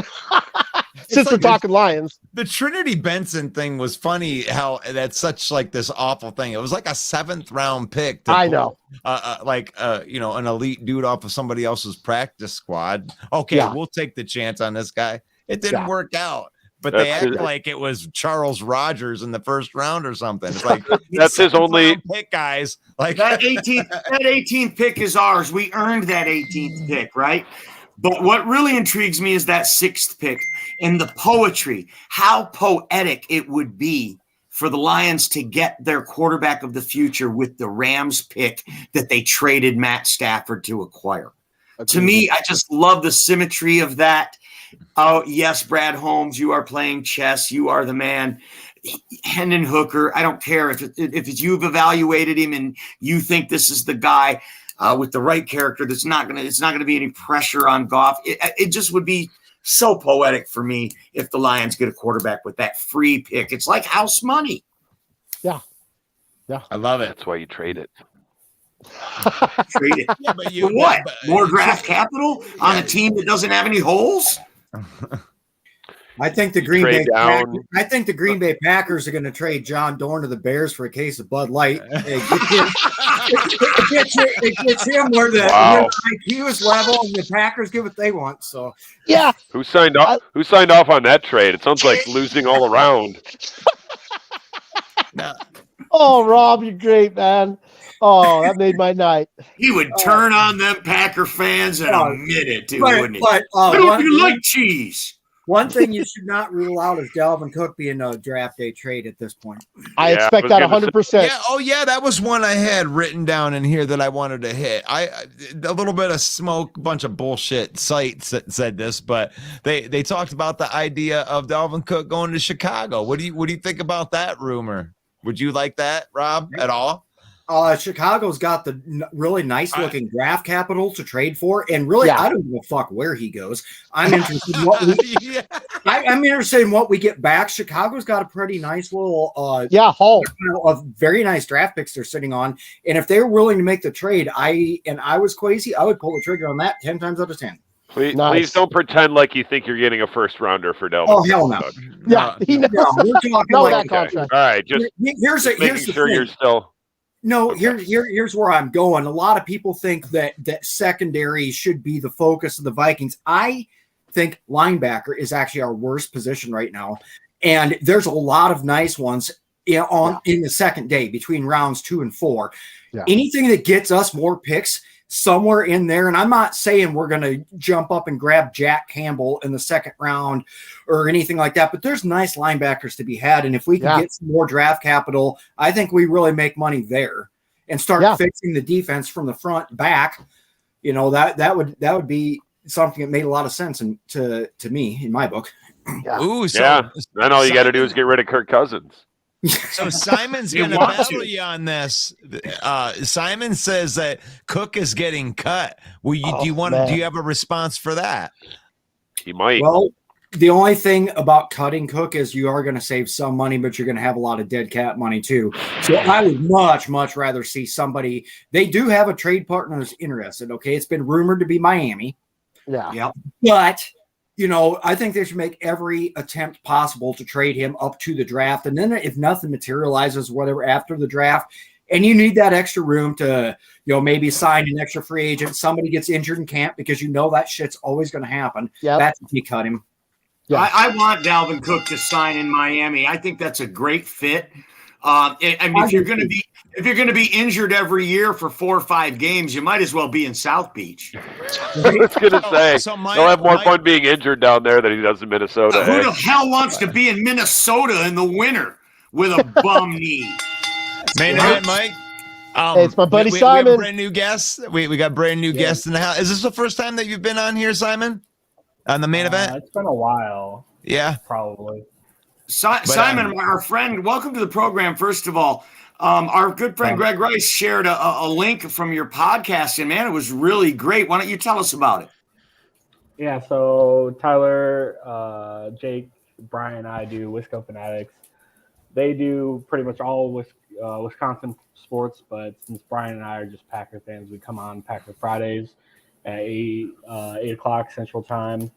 since we're talking Lions. The Trinity Benson thing was funny, how that's such like this awful thing. It was like a 7th round pick. I know. An elite dude off of somebody else's practice squad. Okay, we'll take the chance on this guy. It didn't work out. But they act like it was Charles Rodgers in the 1st round or something. It's like that's his only pick, guys. Like that 18th pick is ours. We earned that 18th pick, right? But what really intrigues me is that 6th pick and the poetry, how poetic it would be for the Lions to get their quarterback of the future with the Rams pick that they traded Matt Stafford to acquire. To me, I just love the symmetry of that. Oh, yes, Brad Holmes, you are playing chess. You are the man. Hendon Hooker, I don't care if you've evaluated him and you think this is the guy with the right character. It's not gonna be any pressure on Goff. It just would be so poetic for me if the Lions get a quarterback with that free pick. It's like house money. Yeah, I love it. That's why you trade it. Trade it. Yeah, but for what? More draft capital on a team that doesn't have any holes? I think the Green Bay Packers are going to trade John Dorn to the Bears for a case of Bud Light. It gets him where the IQ is level, and the Packers get what they want. So yeah, who signed off on that trade? It sounds like losing all around. Oh, Rob, you're great, man. Oh, that made my night. He would turn on them Packer fans in a minute, too, wouldn't he? I don't even like cheese. One thing you should not rule out is Dalvin Cook being a draft day trade at this point. I expect that 100%. Yeah, that was one I had written down in here that I wanted to hit. A little bit of smoke, bunch of bullshit sites that said this, but they talked about the idea of Dalvin Cook going to Chicago. What do you think about that rumor? Would you like that, Rob, at all? Chicago's got the really nice looking draft capital to trade for, and really, I don't give a fuck where he goes. I'm interested in what I'm interested in what we get back. Chicago's got a pretty nice little haul of very nice draft picks they're sitting on, and if they're willing to make the trade, I was crazy, I would pull the trigger on that 10 times out of 10. Please don't pretend like you think you're getting a first rounder for Dalvin. Oh, hell no. Yeah, he knows. We're talking that contract. All right, just here's making sure the you're thing. still. No, Okay. here's where I'm going. A lot of people think that secondary should be the focus of the Vikings. I think linebacker is actually our worst position right now, and there's a lot of nice ones in the second day between rounds 2 and 4. Yeah. Anything that gets us more picks somewhere in there, and I'm not saying we're going to jump up and grab Jack Campbell in the second round or anything like that, but there's nice linebackers to be had, and if we can get some more draft capital, I think we really make money there and start fixing the defense from the front back. You know, that would be something that made a lot of sense to me in my book. Ooh, Then all you got to do is get rid of Kirk Cousins. So Simon's going to battle you on this. Simon says that Cook is getting cut. Do you have a response for that? He might. Well, the only thing about cutting Cook is you are going to save some money, but you're going to have a lot of dead cat money too. So I would much rather see somebody. They do have a trade partner that's interested. Okay, it's been rumored to be Miami. Yeah. But you know, I think they should make every attempt possible to trade him up to the draft. And then if nothing materializes, whatever, after the draft, and you need that extra room to, you know, maybe sign an extra free agent, somebody gets injured in camp because you know that shit's always going to happen. That's if you cut him. Yeah. I want Dalvin Cook to sign in Miami. I think that's a great fit. I mean, if you're going to be injured every year for 4 or 5 games, you might as well be in South Beach. I was going to say, he'll have more fun being injured down there than he does in Minnesota. Who the hell wants to be in Minnesota in the winter with a bum knee? Main event, Mike. Hey, it's my buddy we Simon. have a brand new guests. We got brand new guests in the house. Is this the first time that you've been on here, Simon? On the main event? It's been a while. Yeah, probably. Simon, our friend, welcome to the program. First of all, our good friend Greg Rice shared a link from your podcast, and man, it was really great. Why don't you tell us about it? Yeah, so Tyler, Jake, Brian, and I do Wisco Fanatics. They do pretty much all Wisconsin sports, but since Brian and I are just Packer fans, we come on Packer Fridays at 8 o'clock Central Time.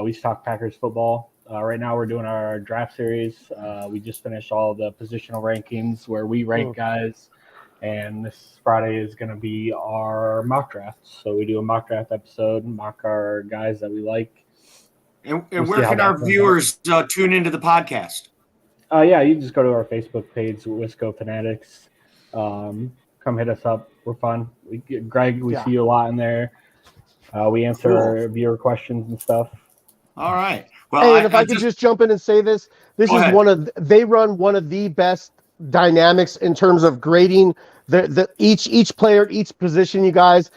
We just talk Packers football. Right now we're doing our draft series. We just finished all the positional rankings where we rank guys, and this Friday is going to be our mock draft. So we do a mock draft episode, mock our guys that we like. And where can our viewers tune into the podcast? Yeah, you just go to our Facebook page, Wisco Fanatics. Come hit us up. We're fun. Greg, we see you a lot in there. We answer viewer questions and stuff. All right. Well, hey, and if I could just jump in and say this is they run one of the best dynamics in terms of grading each player, each position, you guys.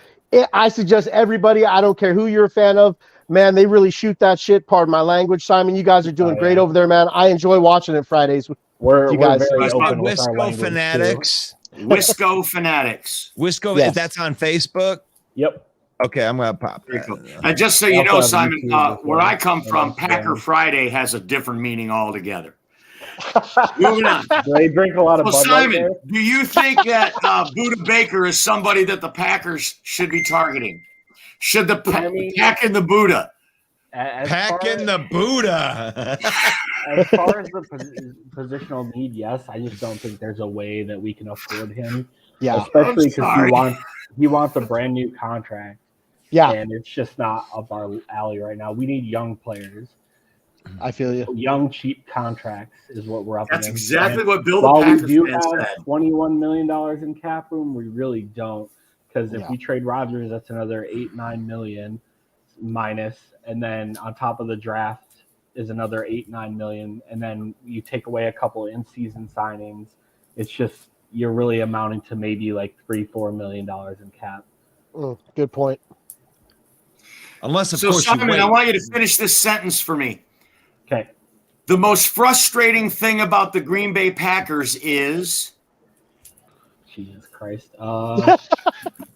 I suggest everybody, I don't care who you're a fan of, man, they really shoot that shit. Pardon my language. Simon, you guys are doing great over there, man. I enjoy watching it Fridays with you guys. Wisco Fanatics. Wisco Fanatics. Wisco, that's on Facebook? Yep. Okay, I'm going to pop that. And just so you know, Simon, where I come from, Packer Friday has a different meaning altogether. Moving on. They drink a lot of Buddah Simon, there. do you think that Buddah Baker is somebody that the Packers should be targeting? Should the pack in the Buddha? Pack in the Buddha. As far as the positional need, yes. I just don't think there's a way that we can afford him. Yeah, especially because he wants a brand new contract. Yeah, and it's just not up our alley right now. We need young players. I feel you. Young, cheap contracts is what we're up against. That's exactly what Bill the Packers fans said. While we do have $21 million in cap room, we really don't. Because if we trade Rodgers, that's another $8-9 million minus, and then on top of the draft is another $8-9 million, and then you take away a couple of in-season signings. It's just you're really amounting to maybe like $3-4 million in cap. Good point. Unless, of so course, Simon, I want you to finish this sentence for me. Okay. The most frustrating thing about the Green Bay Packers is Jesus Christ.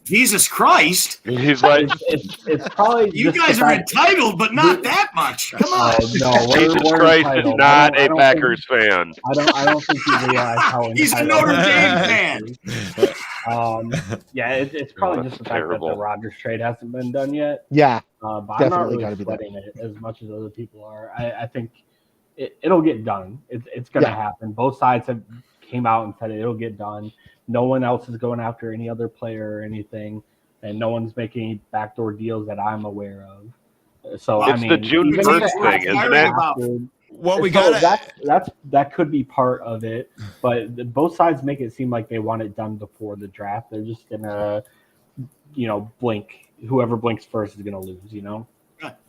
Jesus Christ. He's like, it's probably you guys are entitled, but not that much. Come on. No, Jesus Christ is not a Packers fan. I don't think you realize how he's a Notre Dame fan. Yeah, it's probably just the fact terrible. that the Rodgers trade hasn't been done yet. Yeah, but definitely I'm not really sweating it as much as other people are. I think it'll get done. It's going to happen. Both sides have came out and said it'll get done. No one else is going after any other player or anything, and no one's making any backdoor deals that I'm aware of. So it's the June 1st thing, isn't it? Well, we got that could be part of it, but both sides make it seem like they want it done before the draft. They're just gonna, blink. Whoever blinks first is gonna lose.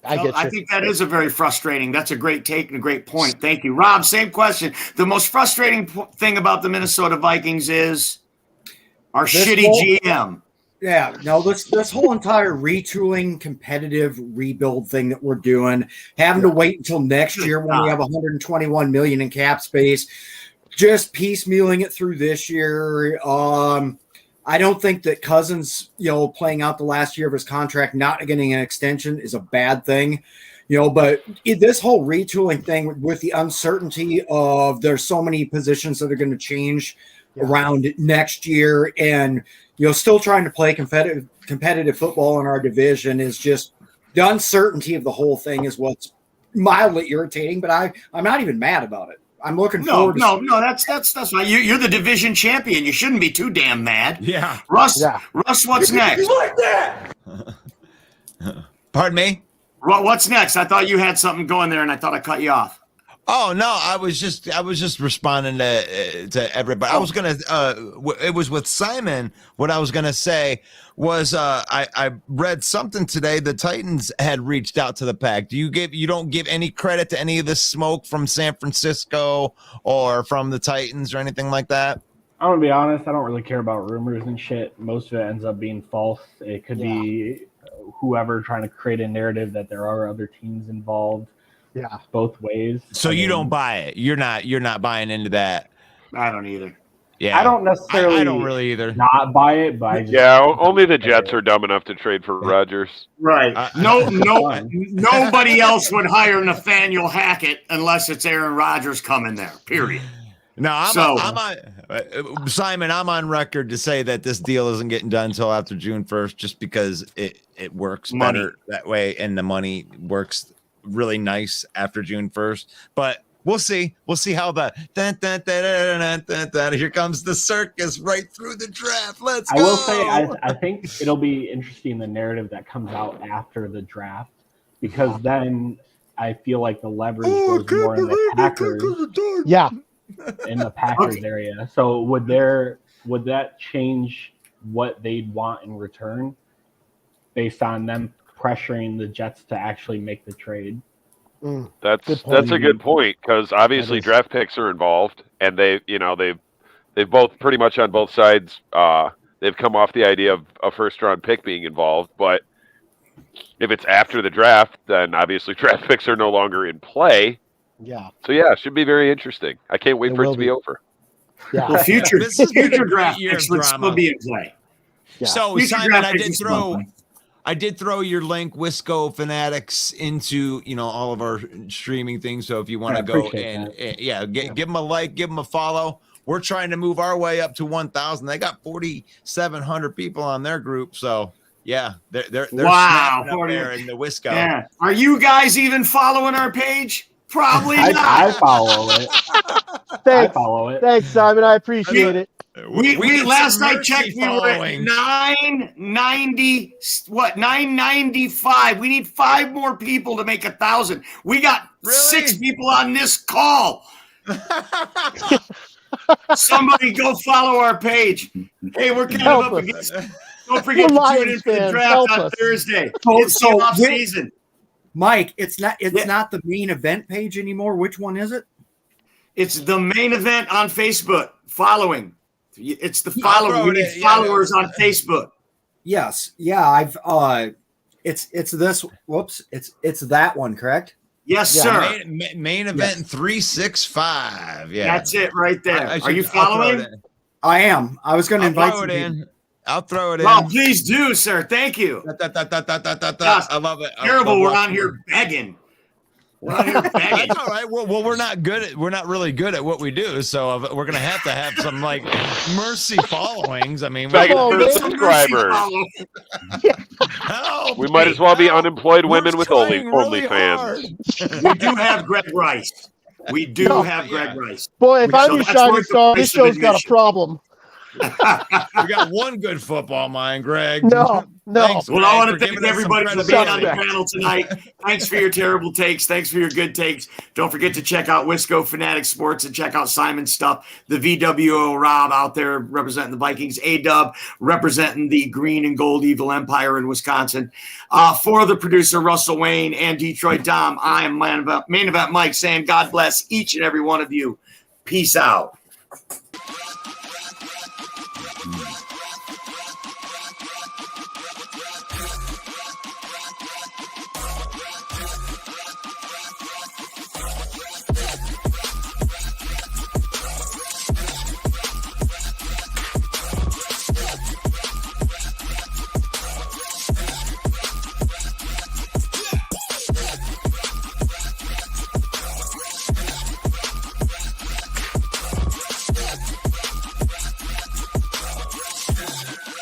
I think that is a very frustrating. That's a great take and a great point. Thank you, Rob. Same question. The most frustrating thing about the Minnesota Vikings is our shitty GM. Yeah, no, this whole entire retooling, competitive rebuild thing that we're doing, having to wait until next year when we have 121 million in cap space, just piecemealing it through this year. I don't think that Cousins, playing out the last year of his contract, not getting an extension is a bad thing. But this whole retooling thing with the uncertainty of there's so many positions that are going to change around next year, and still trying to play competitive football in our division is just the uncertainty of the whole thing is what's mildly irritating. But I'm not even mad about it. I'm looking forward. No, that's fine. You're the division champion. You shouldn't be too damn mad. Yeah, Russ, what's next? Like that. Pardon me. What's next? I thought you had something going there, and I thought I cut you off. Oh no, I was just responding to everybody. I was gonna it was with Simon. What I was gonna say was I read something today. The Titans had reached out to the pack. You don't give any credit to any of the smoke from San Francisco or from the Titans or anything like that? I'm gonna be honest, I don't really care about rumors and shit. Most of it ends up being false. It could be whoever trying to create a narrative that there are other teams involved. Yeah, both ways. So you don't buy it. You're not buying into that. I don't either. Yeah, I don't necessarily. I don't really either. Not buy it, but I just only the Jets are dumb enough to trade for Rodgers. Right. Nobody else would hire Nathaniel Hackett unless it's Aaron Rodgers coming there. Period. No, I'm on Simon. I'm on record to say that this deal isn't getting done until after June 1st, just because it works better that way, and the money works really nice after June 1st. But we'll see. We'll see how the here comes the circus right through the draft. Let's go. I will say I think it'll be interesting, the narrative that comes out after the draft, because then I feel like the leverage goes more in the Packers. Yeah. In the Packers area. So would that change what they'd want in return based on them pressuring the Jets to actually make the trade? That's a good point, because obviously draft picks are involved, and they've both pretty much on both sides. They've come off the idea of a first round pick being involved, but if it's after the draft, then obviously draft picks are no longer in play. Yeah. So it should be very interesting. I can't wait for it to be over. Yeah. Well, future draft picks would still be in play. Yeah. So Simon, I did throw your link, Wisco Fanatics, into all of our streaming things. So if you want to go and give them a like, give them a follow. We're trying to move our way up to 1,000. They got 4,700 people on their group. So they're wow, up there in the Wisco. Yeah. Are you guys even following our page? Probably not. I follow it. Thanks. Thanks, Simon. I appreciate it. We last I checked, we were at 990. What, 995? We need 5 more people to make 1,000. We got 6 people on this call. Somebody go follow our page. Hey, we're kind of up against. Don't forget to tune in for the draft on Thursday. It's the off season. Mike, it's not the main event page anymore. Which one is it? It's the main event on Facebook. Following. It's the follower. We need followers on Facebook. Yes. Yeah. It's this. Whoops. It's that one. Correct. Yes, sir. Main event 365. Yeah. That's it right there. Are you following? I am. I was going to invite you in. I'll throw it in. Oh, please do, sir. Thank you. I love it. Terrible. We're on here begging. That's all right. Well, we're not really good at what we do, so we're gonna have to have some like mercy followings. I mean, subscribers. We might as well be unemployed women with OnlyFans. We do have Greg Rice. We do have Greg Rice. Boy, if I'm your shining star, this show's got a problem. We got one good football mind, Greg. No. Thanks, well, I want to thank everybody for being on the panel tonight. Thanks for your terrible takes. Thanks for your good takes. Don't forget to check out Wisco Fanatic Sports and check out Simon's stuff. The VWO Rob out there representing the Vikings. A-Dub representing the green and gold evil empire in Wisconsin. For the producer, Russell Wayne, and Detroit Dom, I am Main Event Mike saying God bless each and every one of you. Peace out.